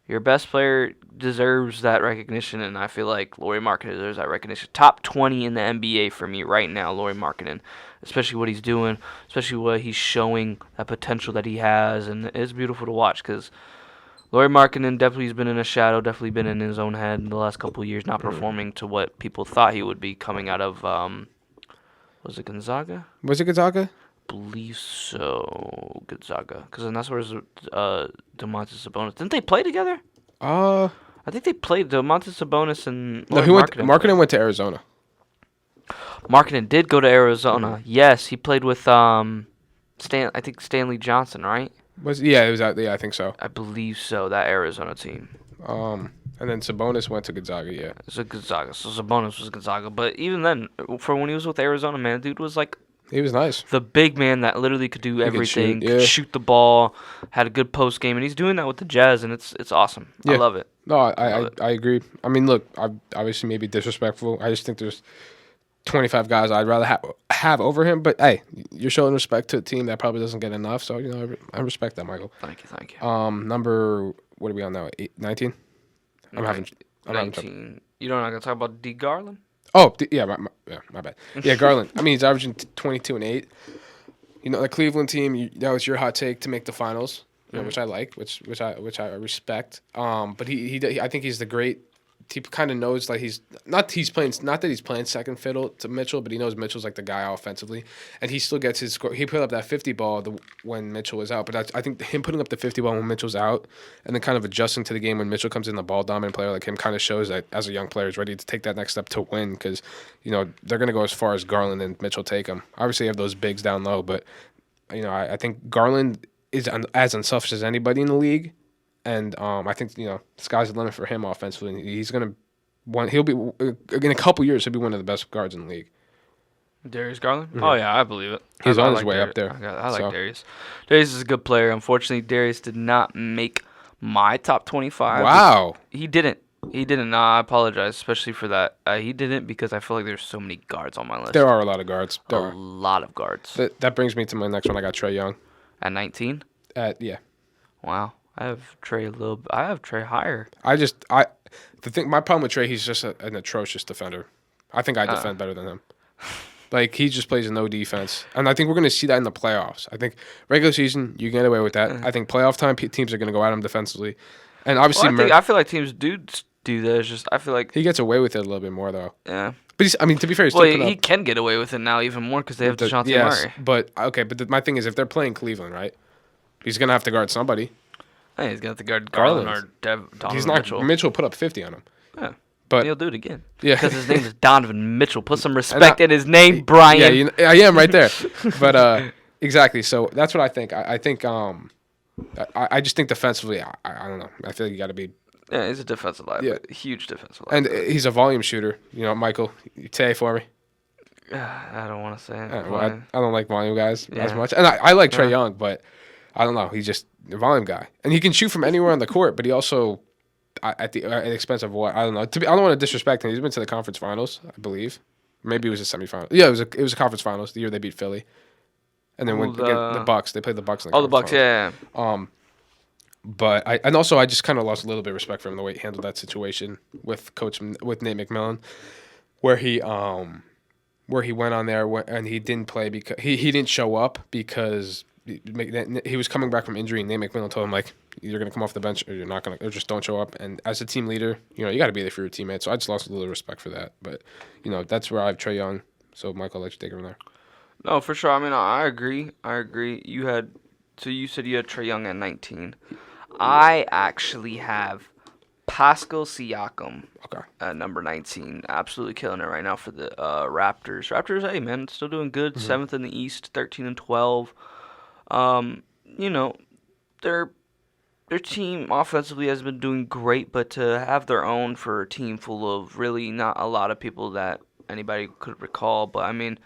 your best player deserves that recognition, and I feel like Lauri Markkanen deserves that recognition. Top 20 in the NBA for me right now, Lauri Markkanen. Especially what he's doing, especially what he's showing, that potential that he has, and it's beautiful to watch because Lauri Markkanen definitely has been in a shadow, definitely been in his own head in the last couple of years, not performing to what people thought he would be coming out of, was it Gonzaga? Was it Gonzaga? Believe so, Gonzaga, because that's where Domantas Sabonis. Didn't they play together? I think they played Domantas Sabonis and Lauri Markkanen. Markkanen went to Arizona. Markkanen did go to Arizona. Yes, he played with I think Stanley Johnson, right? I think so. I believe so. That Arizona team. And then Sabonis went to Gonzaga. Yeah. So Gonzaga. So Sabonis was Gonzaga, but even then, for when he was with Arizona, man, dude was like. He was nice. The big man that literally could do everything, could shoot the ball, had a good post game, and he's doing that with the Jazz, and it's awesome. Yeah. I love it. No, I agree. I mean, look, I obviously maybe disrespectful. I just think there's 25 guys I'd rather have over him. But hey, you're showing respect to a team that probably doesn't get enough. So I respect that, Michael. Thank you. Number what are we on now? 19. I'm having 19. You're not gonna talk about D Garland? Oh, my bad. Yeah, Garland. I mean, he's averaging 22 and 8. You know, the Cleveland team. That was your hot take to make the finals. You know, which I like, which I respect. But I think he's the great. He kind of knows like he's not that he's playing second fiddle to Mitchell, but he knows Mitchell's like the guy offensively, and he still gets his score. He put up that 50 ball when Mitchell was out, but I think him putting up the 50 ball when Mitchell's out, and then kind of adjusting to the game when Mitchell comes in, the ball dominant player like him, kind of shows that as a young player is ready to take that next step to win, because you know they're gonna go as far as Garland and Mitchell take them. Obviously, you have those bigs down low, but you know I think Garland is as unselfish as anybody in the league. And I think you know the sky's the limit for him offensively. He's gonna he'll be in a couple years he'll be one of the best guards in the league. Darius Garland? Mm-hmm. Oh yeah, I believe it. He's on his like way up there. I like Darius. Darius is a good player. Unfortunately, Darius did not make my top 25. Wow. He didn't. No, I apologize, especially for that. He didn't because I feel like there's so many guards on my list. There are a lot of guards. Lot of guards. That brings me to my next one. I got Trae Young. At 19? Yeah. Wow. I have Trae higher. My problem with Trae, he's just an atrocious defender. I think I defend better than him. Like, he just plays no defense. And I think we're going to see that in the playoffs. I think regular season, you can get away with that. I think playoff time, teams are going to go at him defensively. And obviously, I feel like teams do that. It's just, I feel like he gets away with it a little bit more, though. Yeah. But to be fair, he can get away with it now even more because they have DeJounte Murray. But my thing is, if they're playing Cleveland, right, he's going to have to guard somebody. Hey, he's going to have to guard Garland or Donovan Mitchell. Mitchell put up 50 on him. Yeah. But he'll do it again. Yeah. Because his name is Donovan Mitchell. Put some respect in his name, Brian. Yeah, I am right there. But exactly. So that's what I think. I think I just think defensively, I don't know. I feel like you got to be. Yeah, he's a defensive liability. Yeah. Huge defensive liability. And he's a volume shooter. You know, Michael, you say for me. I don't want to say it. I don't like volume guys as much. And I like Trae Young, but I don't know. He's just a volume guy. And he can shoot from anywhere on the court, but he also, at the expense of what? I don't know. I don't want to disrespect him. He's been to the conference finals, I believe. Maybe it was a semifinal. Yeah, it was a conference finals the year they beat Philly. And then the Bucks. They played the Bucks in the Bucks, finals. Yeah. But I just kind of lost a little bit of respect for him the way he handled that situation with Nate McMillan, where he went on there and he didn't play because he didn't show up because he was coming back from injury, and Nate McMillan told him like, you're gonna come off the bench or you're not gonna, or just don't show up. And as a team leader, you know, you got to be there for your teammates. So I just lost a little respect for that. But you know, that's where I have Trae Young. So Michael, I'll let you take it from there. No, for sure. I mean, I agree. You said you had Trae Young at 19. I actually have Pascal Siakam at number 19. Absolutely killing it right now for the Raptors. Raptors, hey, man, still doing good. Mm-hmm. 7th in the East, 13 and 12. You know, their team offensively has been doing great, but to have their own for a team full of really not a lot of people that anybody could recall. But, I mean,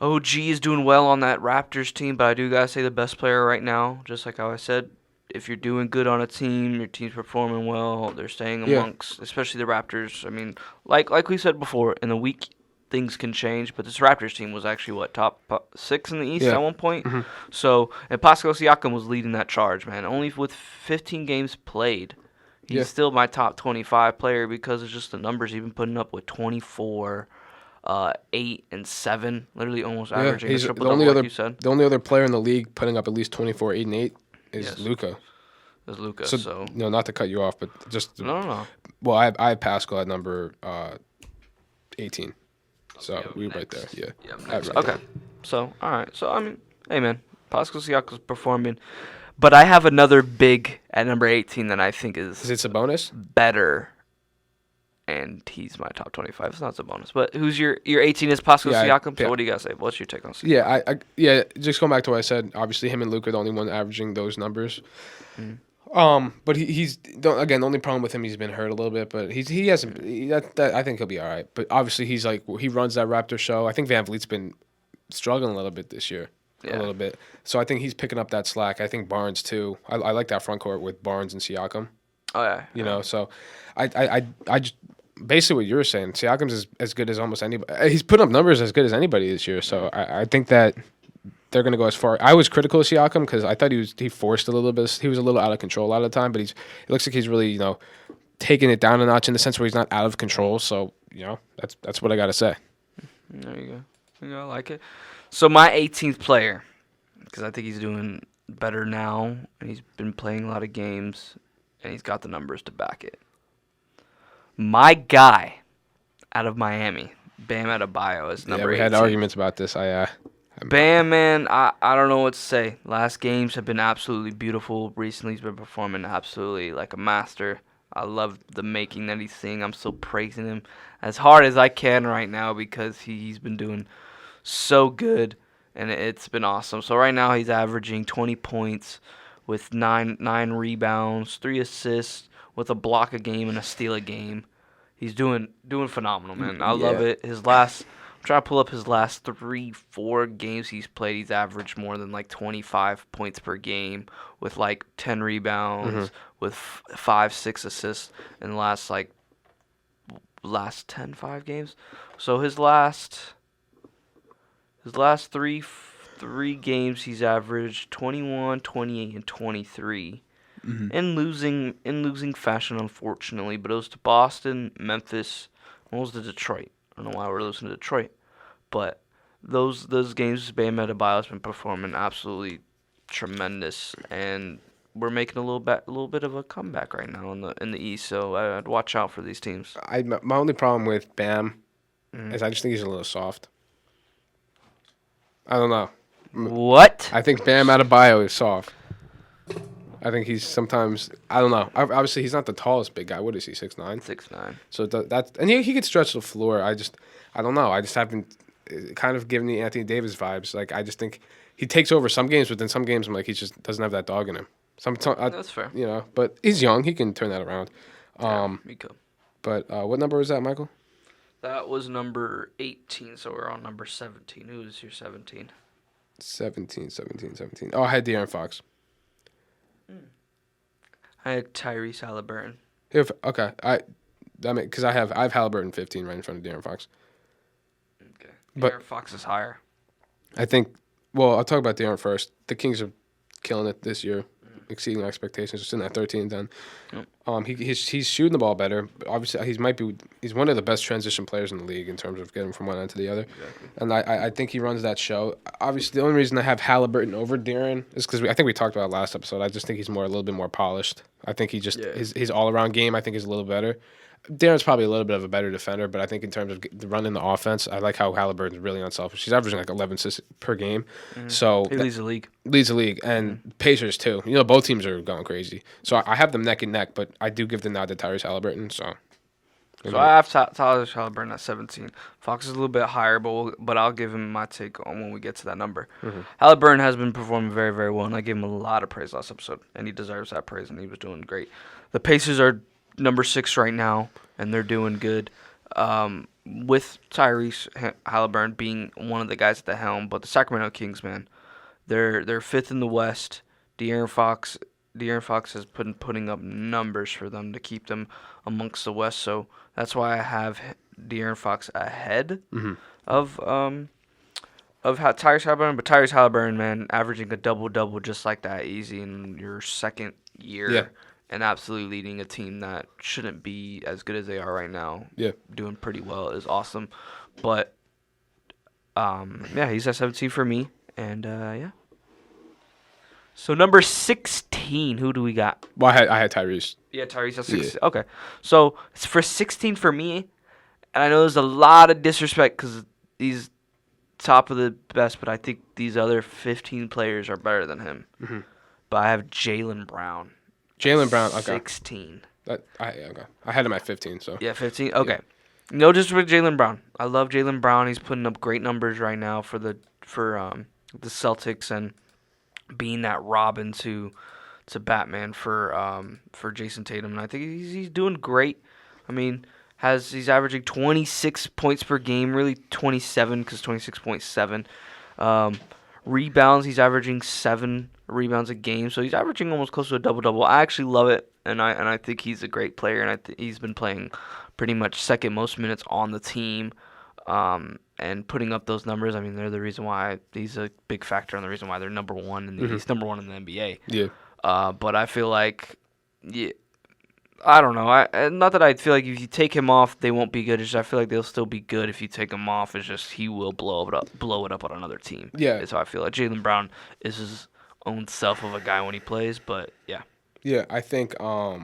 OG is doing well on that Raptors team, but I do gotta say the best player right now, just like how I said, if you're doing good on a team, your team's performing well, they're staying amongst, especially the Raptors. I mean, like we said before, in the week things can change, but this Raptors team was actually top 6 in the East at one point. Mm-hmm. So, and Pascal Siakam was leading that charge, man. Only with 15 games played, he's still my top 25 player because it's just the numbers he's been putting up with 24. 8 and 7, literally almost averaging a triple double, like you said. The only other player in the league putting up at least 24, 8, and 8 is Luka. Is Luka. So no, not to cut you off, but just no. Well, I have Pascal at number 18. So we're right there. Yeah. Right okay. There. So all right. So I mean, hey man, Pascal Siakam's performing, but I have another big at number 18 that I think is it Sabonis? Better. And he's my top 25. It's not a bonus. But who's your 18 is Pascal Siakam? So what do you guys say? What's your take on Siakam? Yeah, just going back to what I said, obviously him and Luka are the only one averaging those numbers. Mm. But he's again, the only problem with him, he's been hurt a little bit, but he hasn't. I think he'll be all right. But obviously he runs that Raptor show. I think Van Vliet's been struggling a little bit this year. A little bit. So I think he's picking up that slack. I think Barnes too. I like that front court with Barnes and Siakam. Oh yeah. You know, so I just basically what you were saying. Siakam's as good as almost anybody. He's put up numbers as good as anybody this year. So I think that they're going to go as far. I was critical of Siakam because I thought he forced a little bit. He was a little out of control a lot of the time. But it looks like he's really taking it down a notch in the sense where he's not out of control. So that's what I got to say. There you go. I like it. So my 18th player, because I think he's doing better now, and he's been playing a lot of games, and he's got the numbers to back it. My guy out of Miami, Bam Adebayo, is number 18. We had arguments about this. Bam, man, I don't know what to say. Last games have been absolutely beautiful. Recently, he's been performing absolutely like a master. I love the making that he's seeing. I'm still praising him as hard as I can right now because he's been doing so good, and it's been awesome. So right now he's averaging 20 points with nine rebounds, 3 assists, with a block a game and a steal a game. He's doing phenomenal, man. I love it. I'm trying to pull up his last 3-4 games he's played. He's averaged more than like 25 points per game with like 10 rebounds, with 5-6 assists in the last 5 games. So his last three games he's averaged 21, 28, and 23. In losing fashion, unfortunately, but it was to Boston, Memphis, and it was to Detroit. I don't know why we're losing to Detroit, but those games, Bam Adebayo has been performing absolutely tremendous, and we're making a little bit of a comeback right now in the East. So I'd watch out for these teams. My only problem with Bam is I just think he's a little soft. I don't know. What? I think Bam Adebayo is soft. I think he's sometimes, I don't know. Obviously, he's not the tallest big guy. What is he, 6'9"? 6'9". So and he could stretch the floor. I don't know. I just haven't kind of given the Anthony Davis vibes. Like, I just think he takes over some games, but then some games I'm like, he just doesn't have that dog in him. That's fair. But he's young. He can turn that around. Me too. But what number was that, Michael? That was number 18, so we're on number 17. Who is your 17? 17. Oh, I had De'Aaron Fox. I had Tyrese Halliburton. Okay, because I have Halliburton 15 right in front of De'Aaron Fox. Okay, But De'Aaron Fox is higher. I think. Well, I'll talk about De'Aaron first. The Kings are killing it this year, exceeding expectations. Just in that 13-10. Yep. He's shooting the ball better. Obviously, he's one of the best transition players in the league in terms of getting from one end to the other. Exactly. And I think he runs that show. Obviously, the only reason I have Halliburton over De'Aaron is because I think we talked about it last episode. I just think he's a little bit more polished. I think his all around game I think is a little better. De'Aaron's probably a little bit of a better defender, but I think in terms of running the offense, I like how Halliburton's really unselfish. He's averaging like 11 assists per game. So he leads the league. And Pacers too. Both teams are going crazy. So I have them neck and neck, but I do give the nod to Tyrese Halliburton. So I have Tyrese Halliburton at 17. Fox is a little bit higher, but I'll give him my take on when we get to that number. Halliburton has been performing very, very well, and I gave him a lot of praise last episode, and he deserves that praise, and he was doing great. The Pacers are number 6 right now, and they're doing good. With Tyrese Halliburton being one of the guys at the helm, but the Sacramento Kings, man, they're 5th in the West. De'Aaron Fox has been putting up numbers for them to keep them amongst the West, so that's why I have De'Aaron Fox ahead of Tyrese Halliburton. But Tyrese Halliburton, man, averaging a double-double just like that easy in your second year. Yeah. And absolutely leading a team that shouldn't be as good as they are right now. Yeah. Doing pretty well is awesome. But, he's at 17 for me. And, yeah. So, number 16, who do we got? Well, I had Tyrese. Yeah, Tyrese at 16. Yeah. Okay. So, it's for 16 for me. And I know there's a lot of disrespect because he's top of the best, but I think these other 15 players are better than him. But I have Jaylen Brown. Jaylen Brown, okay. 16. I had him at 15, so. Yeah, 15. Okay. Yeah. No disrespect to Jaylen Brown. I love Jaylen Brown. He's putting up great numbers right now for the Celtics and being that Robin to Batman for Jason Tatum. And I think he's doing great. I mean, he's averaging 26 points per game, really 27 because 26.7. Rebounds, he's averaging 7 rebounds a game, so he's averaging almost close to a double-double. I actually love it, and I think he's a great player, and he's been playing pretty much second most minutes on the team, and putting up those numbers. I mean, they're the reason why he's a big factor, and the reason why they're number one in the East, number one in the NBA. Yeah. But I feel like, yeah, I don't know. Not that I feel like if you take him off, they won't be good. It's just I feel like they'll still be good if you take him off. It's just he will blow it up on another team. Yeah, Is how I feel. Like Jaylen Brown is his own self of a guy when he plays, but yeah. yeah. I think I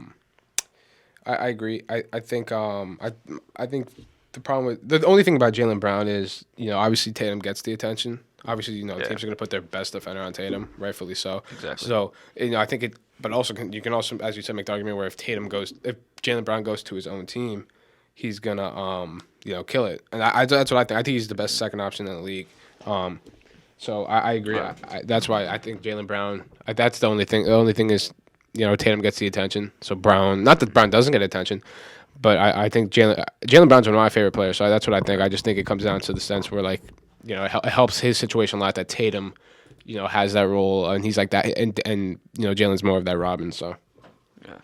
agree. I think the problem with the only thing about Jaylen Brown is obviously Tatum gets the attention. Obviously Yeah. teams are going to put their best defender on Tatum, rightfully so. Exactly. So I think it, but also you can also, as you said, make the argument where if Jaylen Brown goes to his own team, he's gonna kill it. And that's what I think. I think he's the best second option in the league. So I agree. That's why I think Jaylen Brown. That's the only thing. The only thing is, Tatum gets the attention. So Brown, not that Brown doesn't get attention, but I think Jaylen Brown's one of my favorite players. So that's what I think. I just think it comes down to the sense where it helps his situation a lot that Tatum, has that role and he's like that, and Jaylen's more of that Robin. So Yeah.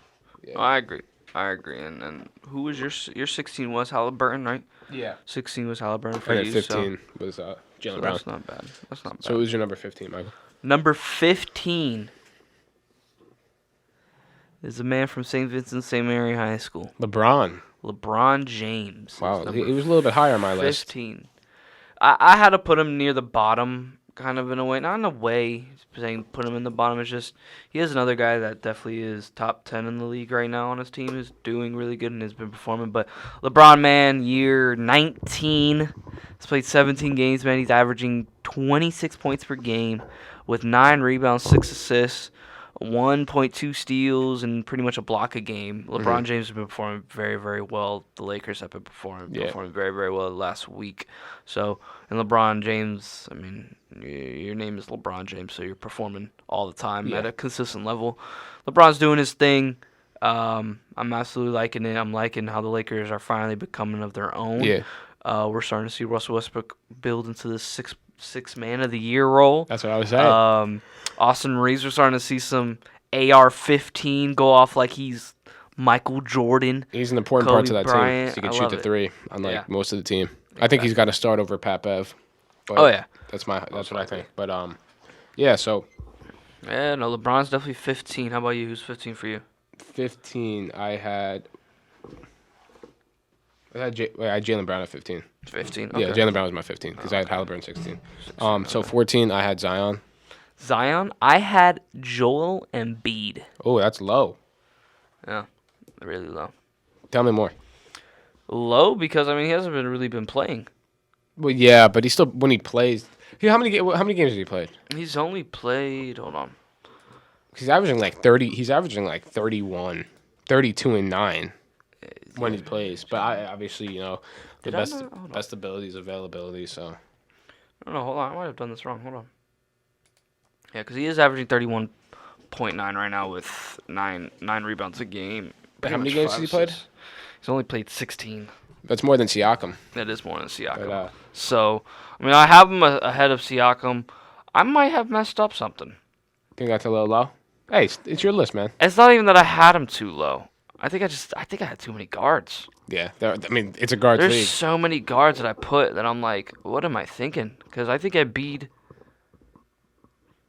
Yeah. I agree. And who was your 16 was Halliburton, right? yeah. 16 was Halliburton for And then you. 15 was So Jaylen Brown. that's not bad. That's not bad. So who's your number 15, Michael? Number 15 is a man from St. Vincent St. Mary High School, LeBron. LeBron James. Wow, is he number was a little bit higher on my list. 15. I had to put him near the bottom, kind of in a way. Not in a way saying put him in the bottom. It's just he is another guy that definitely is top 10 in the league right now on his team. Is doing really good and has been performing. But LeBron, man, year 19. He's played 17 games, man. He's averaging 26 points per game with 9 rebounds, 6 assists, 1.2 steals, and pretty much a block a game. LeBron James has been performing very, very well. The Lakers have been performing very, very well last week. So, and LeBron James, I mean, your name is LeBron James, so you're performing all the time at a consistent level. LeBron's doing his thing. I'm absolutely liking it. I'm liking how the Lakers are finally becoming of their own. Yeah. We're starting to see Russell Westbrook build into this six man of the year role. That's what I was saying. Austin Reeves, we're starting to see some AR-15 go off like he's Michael Jordan. He's an important Kobe part to that Bryant, team. He I can shoot love the it. three, unlike most of the team. Exactly. I think he's got to start over Pat Bev. But Oh, yeah. That's what I think. But yeah. So Yeah, no, LeBron's definitely 15. How about you? Who's 15 for you? 15, I had Jaylen Brown at 15. 15. Yeah, Okay. Jaylen Brown was my 15 because I had Halliburton 16. So 14, I had Zion. Zion, I had Joel Embiid. Oh, that's low. Yeah, really low. Tell me more. Low because, I mean, he hasn't really been playing. Well, yeah, but he still when he plays. How many games has he played? He's only played, hold on. He's averaging like 30. He's averaging like 31, 32 and 9 when he plays. But I obviously, the Did I best not? Hold on. best ability is availability. So No, hold on. I might have done this wrong. Hold on. Yeah, because he is averaging 31.9 right now with nine rebounds a game. But how Pretty many much games has 5 he played? assists. He's only played 16. that's more than Siakam. That is more than Siakam. But, So, I mean, I have him ahead of Siakam. I might have messed up something. think that's a little low. Hey, it's your list, man. It's not even that I had him too low. I think I had too many guards. Yeah, I mean it's a guards There's league. so many guards that I put that I'm like, what am I thinking? Because I think Embiid,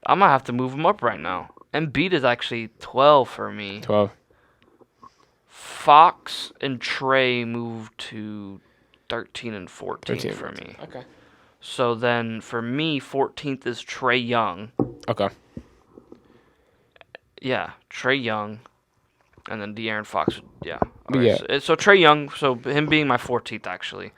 I might have to move him up right now. Embiid is actually 12 for me. 12. Fox and Trey moved to 13 and 14 13. for me. Okay. So then for me, 14th is Trey Young. Okay. Yeah, Trey Young. And then De'Aaron Fox. Yeah. Yeah. So Trey Young, so him being my 14th actually.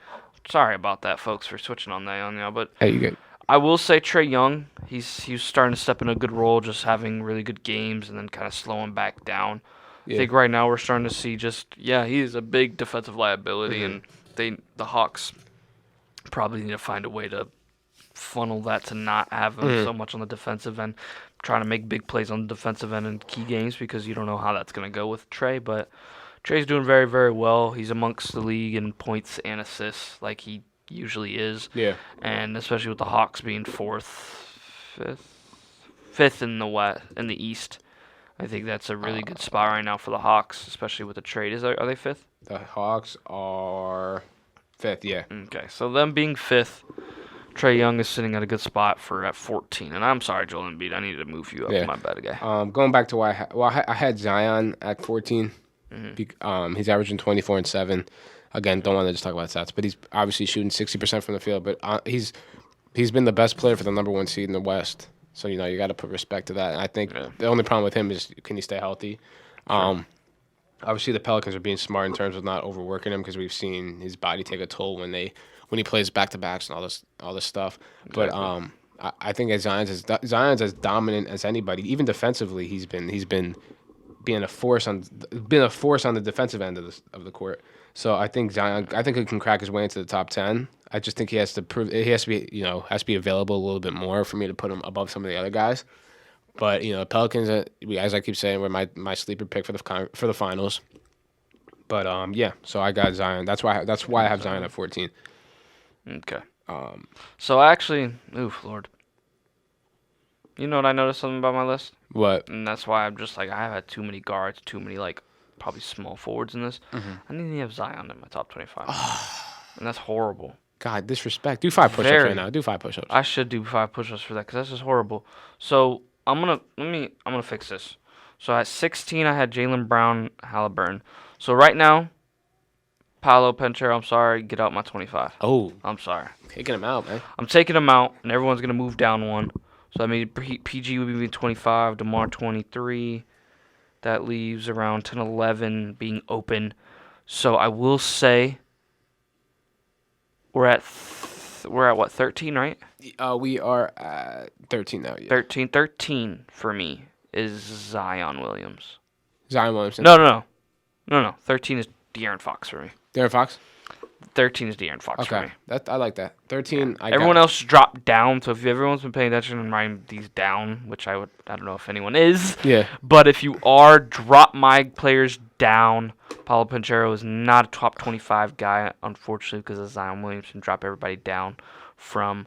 Sorry about that, folks, for switching on that on you. But Hey, you good? I will say Trey Young, he's starting to step in a good role, just having really good games and then kind of slowing back down. Yeah. I think right now we're starting to see he is a big defensive liability, and the Hawks probably need to find a way to funnel that to not have him so much on the defensive end, trying to make big plays on the defensive end in key games because you don't know how that's going to go with Trey. But Trey's doing very, very well. He's amongst the league in points and assists like he usually is. Yeah. And especially with the Hawks being fifth in the East. I think that's a really good spot right now for the Hawks, especially with the trade. Are they fifth? The Hawks are 5th. Yeah. Okay, so them being fifth, Trey Young is sitting at a good spot at 14. And I'm sorry, Joel Embiid, I needed to move you up. Yeah. My bad, guy. Going back to why I had Zion at 14. He's averaging 24 and 7. Again, don't want to just talk about stats, but he's obviously shooting 60% from the field. But he's been the best player for the number 1 seed in the West. So you got to put respect to that. And I think the only problem with him is, can he stay healthy? Obviously, the Pelicans are being smart in terms of not overworking him, because we've seen his body take a toll when he plays back to backs and all this stuff. Exactly. But I think Zion's as dominant as anybody. Even defensively, he's been being a force on the defensive end of the court. So I think Zion, he can crack his way into the top 10. I just think he has to be available a little bit more for me to put him above some of the other guys. But Pelicans, as I keep saying, were my sleeper pick for the finals. But so I got Zion. That's why I have Zion at 14. Okay. So actually, Lord. You know what I noticed something about my list? What? And that's why I'm just like, I have had too many guards, too many probably small forwards in this. Mm-hmm. I need to have Zion in my top 25. And that's horrible. God, disrespect. Do 5 push-ups right now. Do 5 push-ups. I should do 5 push-ups for that, because that's just horrible. So I'm gonna fix this. So at 16, I had Jaylen Brown, Halliburton. So right now, Paolo Banchero, I'm sorry, get out my 25. Oh, I'm sorry. Taking him out, man. I'm taking him out, and everyone's gonna move down one. So I mean, PG would be 25, DeMar 23. That leaves around 10, 11 being open. So I will say we're at what, 13, right? We are at 13 now. Yeah. 13 for me is Zion Williamson. Zion Williamson. No. 13 is De'Aaron Fox for me. De'Aaron Fox. 13 is De'Aaron Fox for me. I like that. 13. Yeah. Everyone else dropped down. So if everyone's been paying attention and writing these down, which I don't know if anyone is. Yeah. But if you are, drop my players down. Paolo Banchero is not a top 25 guy, unfortunately, because of Zion Williamson. Drop everybody down from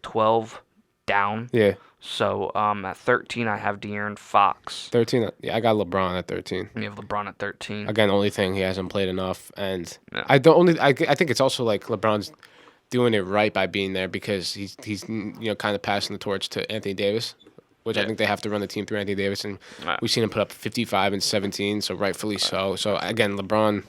12 down. Yeah. So at 13, I have De'Aaron Fox. 13. Yeah, I got LeBron at 13. You have LeBron at 13. Again, the only thing, he hasn't played enough, and I think it's also like LeBron's doing it right by being there, because he's kind of passing the torch to Anthony Davis, which I think they have to run the team through Anthony Davis, and we've seen him put up 55 and 17, so rightfully so. So again, LeBron,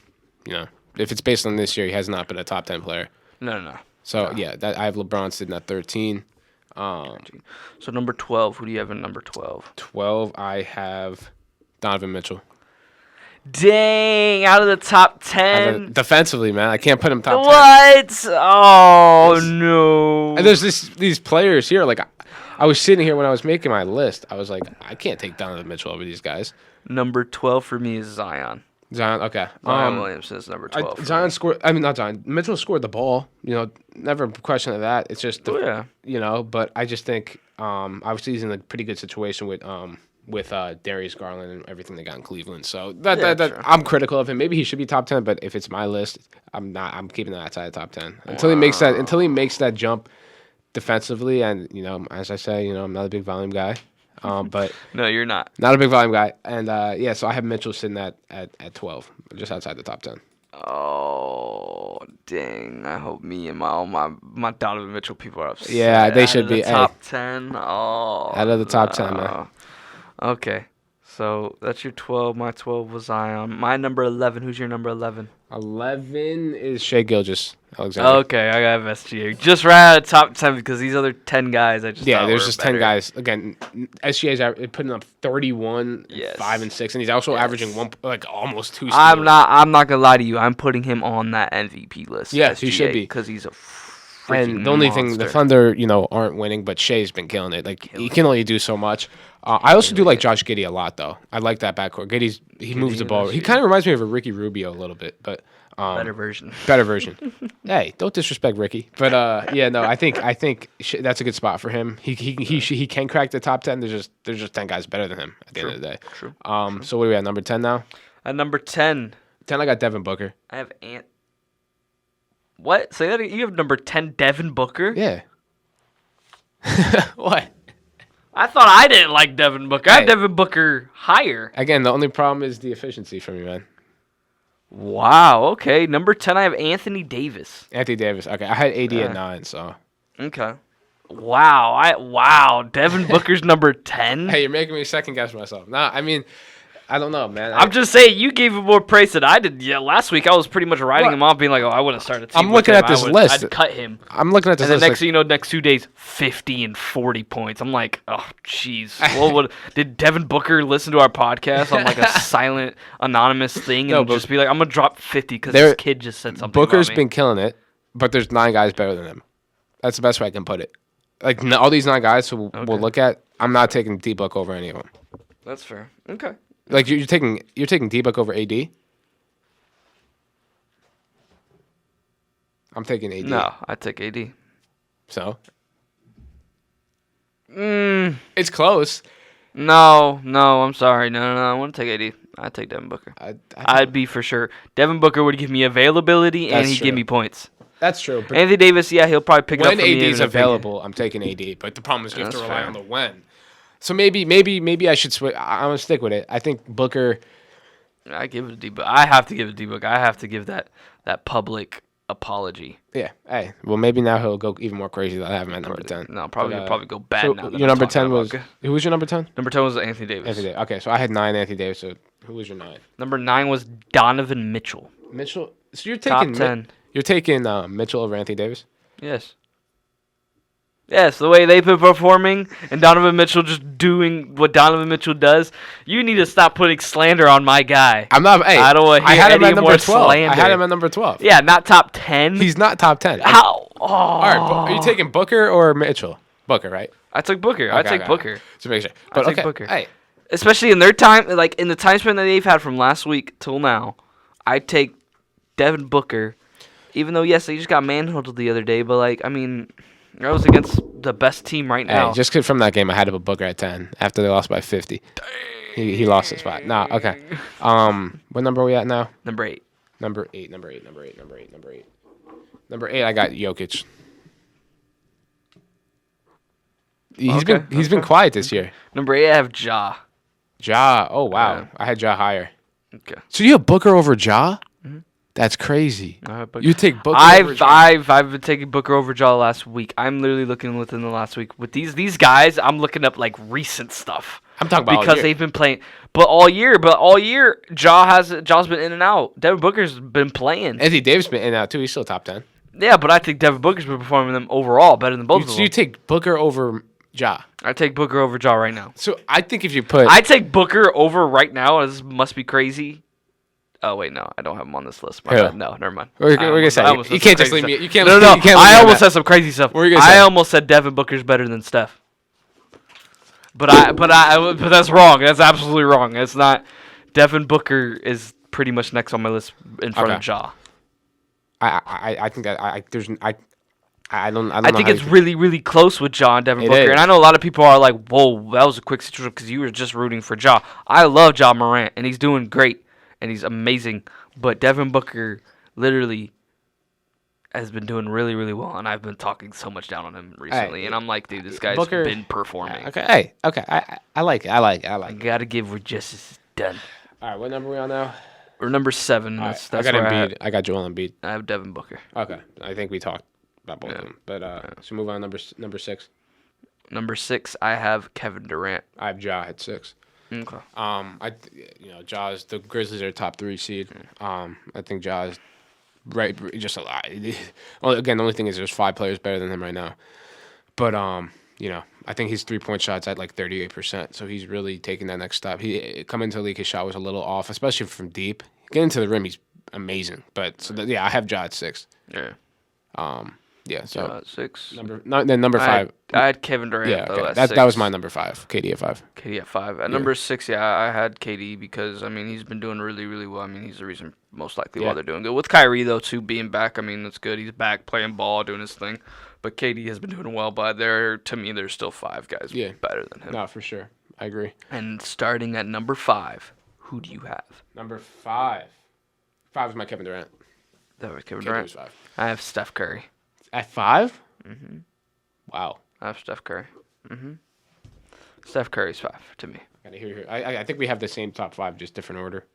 if it's based on this year, he has not been a top 10 player. No. So I have LeBron sitting at 13. So number 12, who do you have in number 12? 12, I have Donovan Mitchell. Dang, out of the top 10. Defensively, man, I can't put him top 10. What? Oh, no. And there's these players here. Like, I was sitting here when I was making my list. I was like, I can't take Donovan Mitchell over these guys. Number 12 for me is Zion. Zion, okay. Zion Williamson is number 12. Zion scored. I mean, not Zion. Mitchell scored the ball. Never question of that. It's just, but I just think, obviously he's in a pretty good situation with Darius Garland and everything they got in Cleveland. So that I'm critical of him. Maybe he should be top 10, but if it's my list, I'm not. I'm keeping that outside the top 10 until he makes that jump defensively. And as I say, I'm not a big volume guy. But no, you're not. Not a big volume guy. And so I have Mitchell sitting at 12, just outside the top 10. Oh, dang. I hope me and my Donovan Mitchell people are upset. Yeah, they should be. Top 10. Oh. Out of the top 10, man. Okay. So that's your 12. My 12 was Zion. My number 11. Who's your number 11? 11 is Shai Gilgeous-Alexander. Okay, I got SGA. Just right out of top 10 because these other 10 guys I just thought there's were just better. 10 guys. Again, SGA's putting up 31, 5 and 6, and he's also averaging almost 2 steals. I'm not gonna lie to you. I'm putting him on that MVP list. Yes, SGA, he should be because he's a freaking And the only monster. thing, the Thunder, aren't winning, but Shai's been killing it. Like, he can only do so much. I also do like Josh Giddey a lot, though. I like that backcourt. He moves the ball. He kind of reminds me of a Ricky Rubio a little bit, but better version. Better version. Hey, don't disrespect Ricky. But I think that's a good spot for him. He can crack the top 10. There's just 10 guys better than him at the end of the day. True. So what are we at, number 10 now? At number 10. 10, I got Devin Booker. I have What? So you have number 10 Devin Booker? Yeah. What? I thought I didn't like Devin Booker. I have Devin Booker higher. Again, the only problem is the efficiency for me, man. Wow, okay. Number 10, I have Anthony Davis. Anthony Davis. Okay, I had AD at 9, so. Okay. Wow, Devin Booker's number 10? Hey, you're making me second guess myself. No, I mean, I don't know, man. I'm just saying you gave him more praise than I did. Yeah, last week I was pretty much writing him off, being like, "Oh, I wouldn't start a team." I'm looking at this list. I'd cut him. I'm looking at this And the list. next thing you know, next 2 days, 50 and 40 points. I'm like, oh, jeez. Well, did Devin Booker listen to our podcast on like a silent, anonymous thing and just be like, I'm going to drop 50 because this kid just said something Booker's about me. been killing it, but there's 9 guys better than him. That's the best way I can put it. Like, all these 9 guys who we'll look at, I'm not taking D-Book over any of them. That's fair. Okay. Like, you're taking D-Book over AD? I'm taking AD. No, I take AD. So? It's close. No, I'm sorry. No, I want to take AD. I'd take Devin Booker. I'd be for sure. Devin Booker would give me availability and he'd give me points. That's true. But Anthony Davis, yeah, he'll probably pick it up when for me. AD is available, I'm taking AD. But the problem is you have to rely on the when. So maybe I should switch. I'm gonna stick with it. I think Booker. I give it a D-Book. I have to give it a D-Book. I have to give that public apology. Yeah. Hey. Well, maybe now he'll go even more crazy than I have him at number 10. No, probably go bad So now. that your I'm number talking 10 was about- who was your number 10? Number 10 was Anthony Davis. Anthony Davis. Okay, so I had 9 Anthony Davis. So who was your 9? Number 9 was Donovan Mitchell. Mitchell. So you're Top taking 10. You're taking Mitchell over Anthony Davis. Yes. Yes, the way they've been performing and Donovan Mitchell just doing what Donovan Mitchell does, you need to stop putting slander on my guy. I'm not. Hey, I don't want to I hear had him any at more number 12. slander. I had him at number 12. Yeah, not top 10. He's not top 10. How? Oh. All right, are you taking Booker or Mitchell? Booker, right? I took Booker. I take Booker. So make sure. But take okay. Booker. Hey, Especially in their time, like in the time span that they've had from last week till now, I take Devin Booker. Even though, yes, they just got manhandled the other day, but like, I mean, that was against the best team right now. hey, just 'cause from that game, I had to put Booker at 10 after they lost by 50. He lost his spot. Nah, okay. What number are we at now? Number 8. Number 8. Number 8, I got Jokic. He's been quiet this year. Number 8, I have Ja. Ja. Oh wow, Yeah. I had Ja higher. Okay. So you have Booker over Ja? That's crazy. Booker. You take Booker over Ja. I've been taking Booker over Ja last week. I'm literally looking within the last week with these guys. I'm looking up like recent stuff. I'm talking about all because year. they've been playing, but all year, Ja's been in and out. Devin Booker's been playing. Anthony Davis been in and out too. He's still top 10. Yeah, but I think Devin Booker's been performing them overall better than both of So them. you take Booker over Ja. I take Booker over Ja right now. So I think if you put, I take Booker over right now. This must be crazy. Oh wait, no, I don't have him on this list. My Who? bad. No, never mind. We're gonna say you can't just leave me. You can't. No. You can't I leave me almost on that. said some crazy stuff. What were you gonna say? I almost said Devin Booker's better than Steph. But that's wrong. That's absolutely wrong. It's not. Devin Booker is pretty much next on my list in front of Ja. I think that I don't know. I think how it's you- really, really close with Ja and Devin It Booker. is. And I know a lot of people are like, whoa, that was a quick situation because you were just rooting for Ja. I love Ja Morant, and he's doing great, and he's amazing. But Devin Booker literally has been doing really, really well, and I've been talking so much down on him recently. And I'm like, dude, this guy's Booker- been performing. Okay. Hey. Okay. I like it. I gotta give where justice is done. All right. What number are we on now? We're number 7. All right, That's I got where Embiid. I got Joel Embiid. I have Devin Booker. Okay. I think we talked about both of them. But so move on. Number 6. Number 6, I have Kevin Durant. I have Ja at 6. Okay. Ja's the Grizzlies are top 3 seed. I think Ja's right, just a lot. Well, again, the only thing is there's 5 players better than him right now. But I think his 3-point shots at like 38%. So he's really taking that next step. He coming into the league, his shot was a little off, especially from deep. Getting to the rim, he's amazing. But I have Ja at 6. Yeah. Yeah. So 6. number 5. I had Kevin Durant. Yeah, though, okay. at that 6. was my number 5. KD at 5. KD at 5. At number 6, I had KD because, I mean, he's been doing really, really well. I mean, he's the reason most likely why they're doing good. With Kyrie, though, too, being back, I mean, that's good. He's back playing ball, doing his thing. But KD has been doing well. But to me, there's still 5 guys better than him. No, for sure. I agree. And starting at number 5, who do you have? Number 5. 5 is my Kevin Durant. That was Kevin KD Durant. was 5. I have Steph Curry. At 5? Mm-hmm. Wow. I have Steph Curry. Mm-hmm. Steph Curry's 5 to me. Gotta hear. I think we have the same top 5, just different order.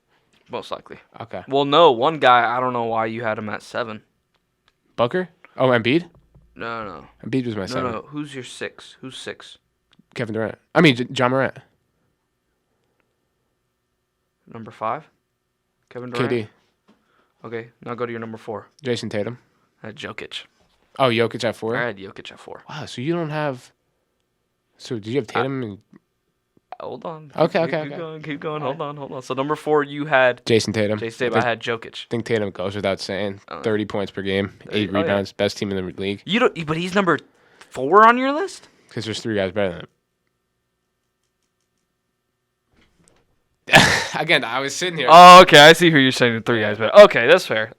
Most likely. Okay. Well, no, one guy, I don't know why you had him at 7. Booker? Oh, Embiid? No. Embiid was my 7. No. Who's your 6? Who's 6? Kevin Durant. I mean, John Morant. Number 5? Kevin Durant? KD. Okay, now go to your number 4. Jason Tatum. I had Jokic. Oh, Jokic at 4? I had Jokic at 4. Wow, so you don't have... So did you have Tatum and Hold on. Okay. Keep going. Hold on. So number 4, you had Jason Tatum? I had Jokic. I think Tatum goes without saying. 30 points per game, 8 yeah. rebounds, best team in the league. You don't, but he's number 4 on your list? Because there's 3 guys better than him. Again, I was sitting here. Oh, okay. I see who you're saying. 3 guys better. Okay, that's fair.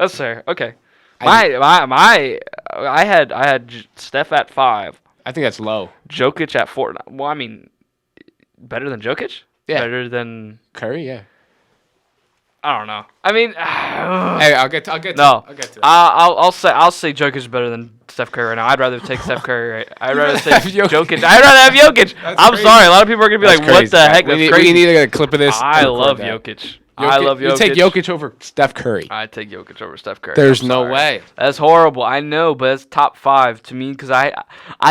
Okay. I had Steph at 5. I think that's low. Jokic at 4. Well, I mean, better than Jokic? Yeah. Better than Curry, yeah. I don't know. I mean, hey, I'll get to no. that. I'll say Jokic is better than Steph Curry right now. I'd rather take Steph Curry. I'd rather take Jokic. I'd rather have Jokic. I'm crazy. sorry. A lot of people are gonna be like, "What the heck?" That's crazy. We need to get a clip of this. I love Jokic. I love Jokic. You take Jokic over Steph Curry. I take Jokic over Steph Curry. There's no way. That's horrible. I know, but it's top 5 to me because I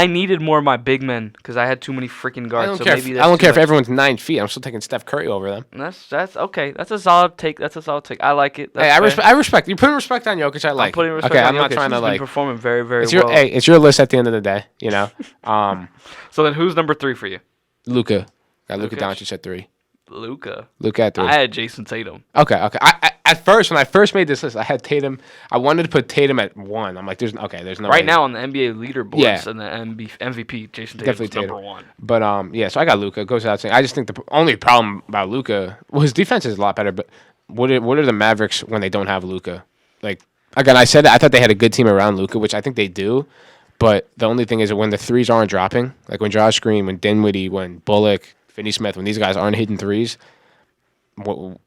needed more of my big men because I had too many freaking guards. I don't care if everyone's 9 feet. I'm still taking Steph Curry over them. That's okay. That's a solid take. I like it. Hey, I respect. You putting respect on Jokic. I like. I'm putting respect on Jokic. I'm not trying to He's been performing very, very well. Hey, it's your list at the end of the day. You know. So then, who's number 3 for you? Luka. Got Luka Doncic at 3. Luka at 3. I had Jason Tatum. Okay. I at first, when I first made this list, I had Tatum. I wanted to put Tatum at 1. I'm like, there's no right way. now on the NBA leaderboards and the MVP, Jason Tatum's Definitely number 1. But so I got Luka. Goes without saying. I just think the only problem about Luka, well, his defense is a lot better. But what are the Mavericks when they don't have Luka? Like again, I said that I thought they had a good team around Luka, which I think they do. But the only thing is that when the threes aren't dropping, like when Josh Green, when Dinwiddie, when Bullock, Finney Smith, when these guys aren't hitting threes, Doncic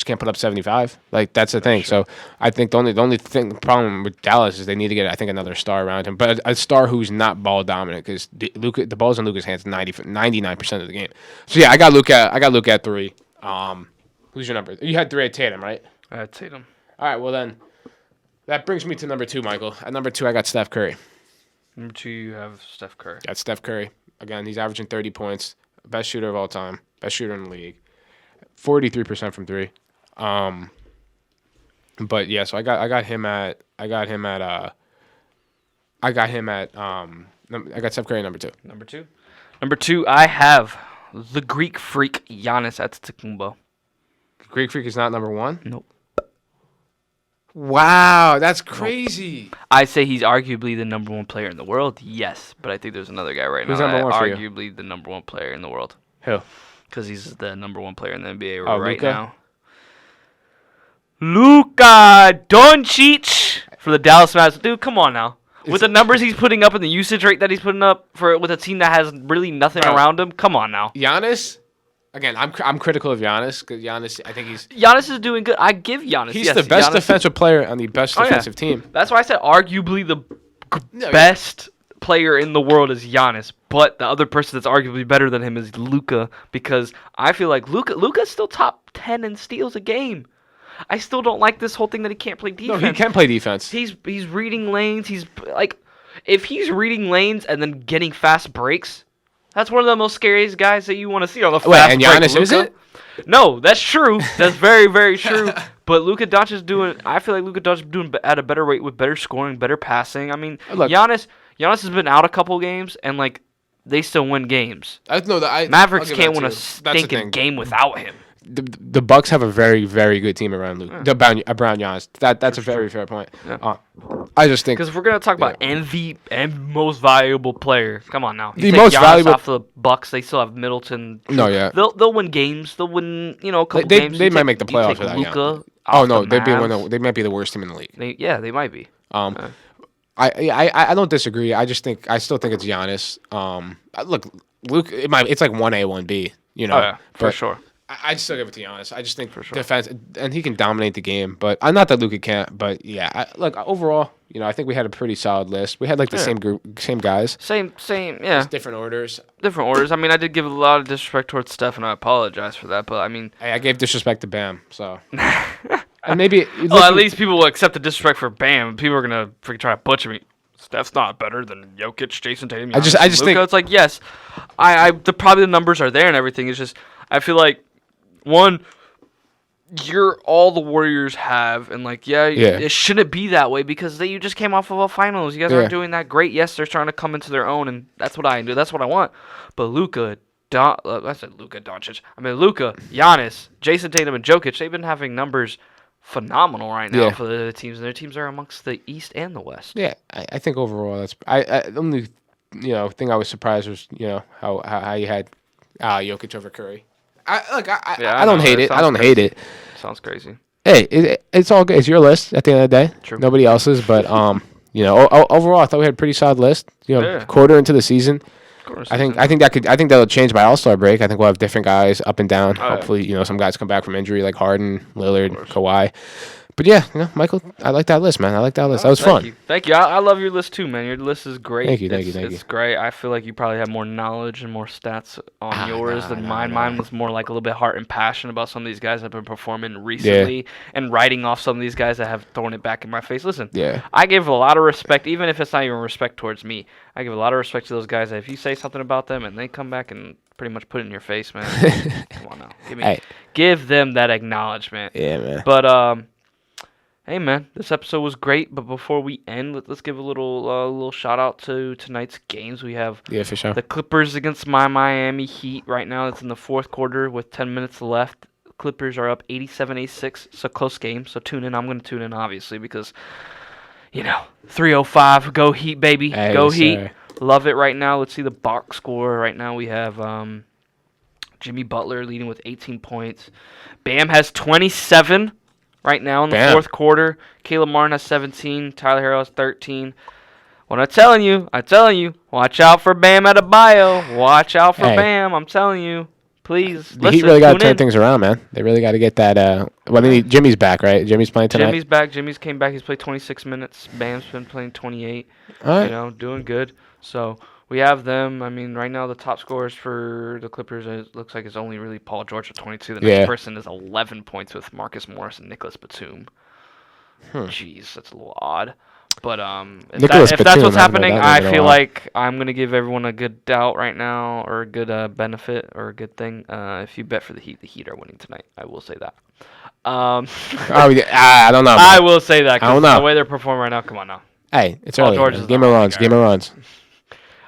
can't put up 75. Like that's the thing. Sure. So I think the problem with Dallas is they need to get another star around him, but a star who's not ball dominant because the ball's in Luka's hands 99% of the game. So yeah, I got Luka at 3. Who's your number? You had 3 at Tatum, right? I had Tatum. All right. Well then, that brings me to number 2, Michael. At number 2, I got Steph Curry. Number 2, you have Steph Curry. Got Steph Curry. Again, he's averaging 30 points. Best shooter of all time. Best shooter in the league. 43% from 3. But yeah, so I got Steph Curry number 2. Number 2, I have the Greek freak Giannis Antetokounmpo. Greek freak is not number 1? Nope. Wow, that's crazy. I say he's arguably the number 1 player in the world. Yes, but I think there's another guy right Who's now number 1 for you? Arguably the number 1 player in the world. Who? Because he's the number 1 player in the NBA right Luka? Now. Luka Doncic for the Dallas Mavericks. Dude, come on now. With the numbers he's putting up and the usage rate that he's putting up with a team that has really nothing around him, come on now. Giannis? Again, I'm critical of Giannis because Giannis, I think Giannis is doing good. I give Giannis. He's the best defensive player on the best defensive team. That's why I said arguably the best player in the world is Giannis, but the other person that's arguably better than him is Luka because I feel like Luka's still top 10 in steals a game. I still don't like this whole thing that he can't play defense. No, he can play defense. He's reading lanes. He's like, if he's reading lanes and then getting fast breaks, that's one of the most scariest guys that you want to see on the fast break. And Giannis is it? No, that's true. That's very, very true. But Luka Doncic is doing. I feel like Luka Doncic is doing at a better rate with better scoring, better passing. I mean, Giannis has been out a couple games and like they still win games. Mavericks can't win a stinking game without him. The Bucks have a very, very good team around Luka. Around Giannis. That's a very fair point. Yeah. I just think because if we're gonna talk about MVP and most valuable player, come on now. The most Giannis valuable off the Bucks, they still have Middleton. No, yeah. They'll win games. They'll win a couple games. They might make the playoffs for that. Luka. Oh no, they might be the worst team in the league. They might be. I don't disagree. I still think it's Giannis. Look, Luke, it's like 1A, 1B. You know, oh, yeah, for sure. I still give it to Giannis. I just think for sure. defense, and he can dominate the game. But not that Luka can't. But yeah, look overall, I think we had a pretty solid list. We had like the same group, same guys. Same, yeah. Just different orders. I mean, I did give a lot of disrespect towards Steph, and I apologize for that. But I mean, hey, I gave disrespect to Bam, so. And maybe. Well, at least people will accept the disrespect for Bam. People are gonna freaking try to butcher me. Steph's not better than Jokic, Jason Tatum. I just think it's like yes, probably the numbers are there and everything. It's just I feel like One, you're all the Warriors have, and like, it shouldn't be that way because you just came off of a finals. You guys aren't doing that great. Yes, they're starting to come into their own, and that's what I do. That's what I want. But Luka, I said Luka Doncic. I mean Luka, Giannis, Jason Tatum, and Jokic. They've been having numbers phenomenal right now for the teams, and their teams are amongst the East and the West. Yeah, I think overall that's the only thing I was surprised was how you had Jokic over Curry. I don't hate it. I don't hate it. Sounds crazy. Hey, it's all good. It's your list at the end of the day. True. Nobody else's, but overall I thought we had a pretty solid list. Quarter into the season. I think that'll change by All-Star break. I think we'll have different guys up and down. Hopefully, some guys come back from injury like Harden, Lillard, Kawhi. But yeah, Michael, I like that list, man. I like that list. That was fun. Thank you. I love your list too, man. Your list is great. Thank you. It's great. I feel like you probably have more knowledge and more stats on yours than mine. Mine was more like a little bit heart and passion about some of these guys that have been performing recently and writing off some of these guys that have thrown it back in my face. Listen, I give a lot of respect, even if it's not even respect towards me. I give a lot of respect to those guys that if you say something about them and they come back and pretty much put it in your face, man. Come on now. Give them that acknowledgement. Yeah, man. But, hey man, this episode was great, but before we end, let's give a little shout out to tonight's games. We have for sure. The Clippers against my Miami Heat right now. It's in the fourth quarter with 10 minutes left. Clippers are up 87-86. It's a close game, so tune in. I'm going to tune in obviously because 305, go Heat baby, go Heat. Sir. Love it right now. Let's see the box score right now. We have Jimmy Butler leading with 18 points. Bam has 27. Right now in the fourth quarter, Caleb Martin has 17, Tyler Herro has 13. When I'm telling you, watch out for Bam Adebayo. Watch out for Bam. I'm telling you, please. The Heat really got to turn things around, man. They really got to get that. Jimmy's back, right? Jimmy's playing tonight. Jimmy's back. Jimmy's came back. He's played 26 minutes. Bam's been playing 28. All right. Doing good. So we have them. I mean, right now the top scorers for the Clippers looks like it's only really Paul George with 22. The next person is 11 points with Marcus Morris and Nicholas Batum. Jeez, that's a little odd. But if that's what's happening, I feel like I'm going to give everyone a good doubt right now, or a good benefit, or a good thing. If you bet for the Heat are winning tonight. I will say that. I don't know. I will say that because the way they're performing right now, come on now. Hey, it's early. Game of runs.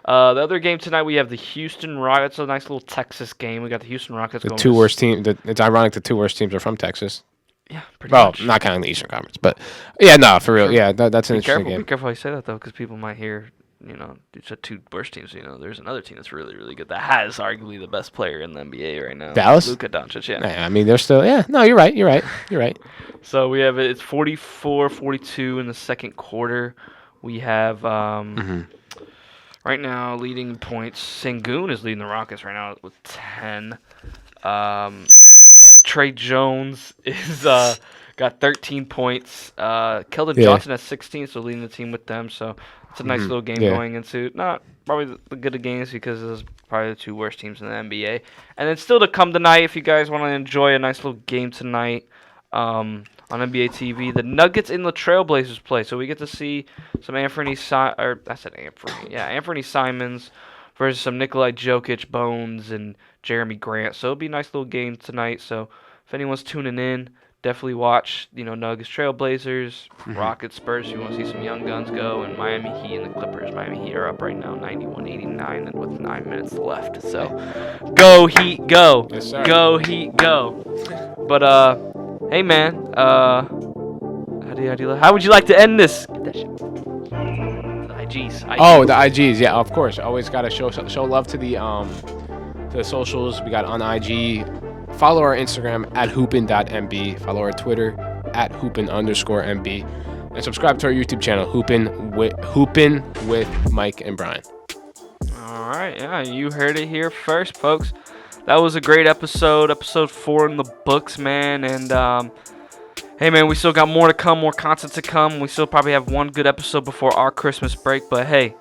The other game tonight, we have the Houston Rockets. It's a nice little Texas game. We got the Houston Rockets. The two worst teams. It's ironic the two worst teams are from Texas. Yeah, pretty much. Well, not counting the Eastern Conference, but for real. Yeah, that's an interesting game. Be careful how you say that though, because people might hear, you said two worst teams. There's another team that's really, really good that has arguably the best player in the NBA right now. Dallas. Luka Doncic. Yeah. I mean, they're still. Yeah. No, you're right. You're right. So we have it's 44-42 in the second quarter. We have right now leading points. Sengun is leading the Rockets right now with 10. Trey Jones is got 13 points. Keldon Johnson has 16, so leading the team with them. So it's a nice little game going into not probably the good of games because this is probably the two worst teams in the NBA. And then still to come tonight, if you guys want to enjoy a nice little game tonight on NBA TV, the Nuggets and the Trailblazers play. So we get to see some Anthony Simons versus some Nikolai Jokic, Bones, and Jeremy Grant. So it'll be a nice little game tonight. So if anyone's tuning in, definitely watch, Nuggets, Trailblazers, Rockets, Spurs. If you want to see some young guns go, and Miami Heat and the Clippers. Miami Heat are up right now, 91-89, and with 9 minutes left. So go Heat, go! Yes, sir. Go Heat, go! But hey man, how would you like to end this? Get that shit. The IGs. Oh, the IGs. Yeah, of course. Always gotta show love to the socials. We got on IG. Follow our Instagram at hoopin.mb. Follow our Twitter at hoopin_mb. And subscribe to our YouTube channel, Hoopin with Mike and Brian. All right, yeah, you heard it here first, folks. That was a great episode 4 in the books, man. And hey, man, we still got more to come, more content to come. We still probably have one good episode before our Christmas break. But hey,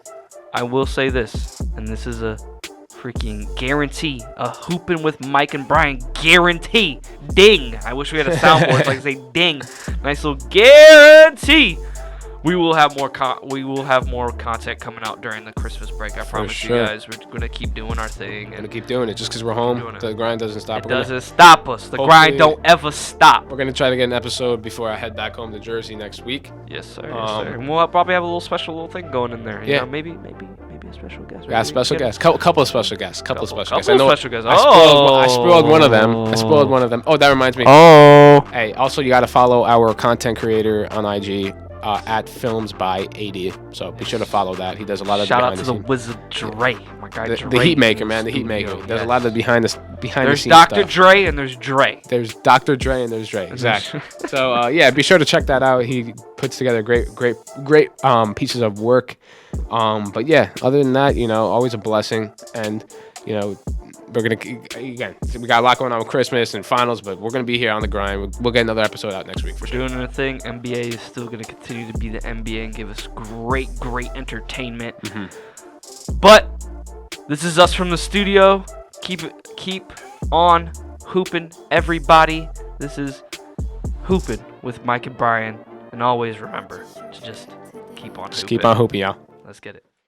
I will say this, and this is a freaking guarantee, a Hoopin with Mike and Brian guarantee. Ding. I wish we had a soundboard so I could say ding. Nice little guarantee. we will have more content coming out during the Christmas break. I promise sure. you guys. We're gonna keep doing our thing. We're gonna keep doing it just because we're home. The grind doesn't stop. It doesn't stop us. The grind don't ever stop. We're gonna try to get an episode before I head back home to Jersey next week. Yes, sir. Yes, sir. And we'll probably have a little special thing going in there. You know, maybe a special guest. Yeah, special guests. Couple of special guests. Couple of special guests. I spoiled one of them. Oh, that reminds me. Oh. Hey, also you gotta follow our content creator on IG. At Films by AD, so be sure to follow that. He does a lot of shout out to the Wizard Dre, my guy Dre. The Heat Maker, man, the Heat Maker. There's a lot of behind the scenes There's Dr. Dre and there's Dre. There's Dr. Dre and there's Dre, exactly. So yeah, be sure to check that out. He puts together great pieces of work. But yeah, other than that, always a blessing, and we're we got a lot going on with Christmas and finals, but we're gonna be here on the grind. We'll get another episode out next week for sure. Doing our thing. NBA is still gonna continue to be the NBA and give us great entertainment. But this is us from the studio. Keep on hooping, everybody. This is Hoopin with Mike and Brian, and always remember to just keep on hooping. Keep on hooping, y'all. Let's get it.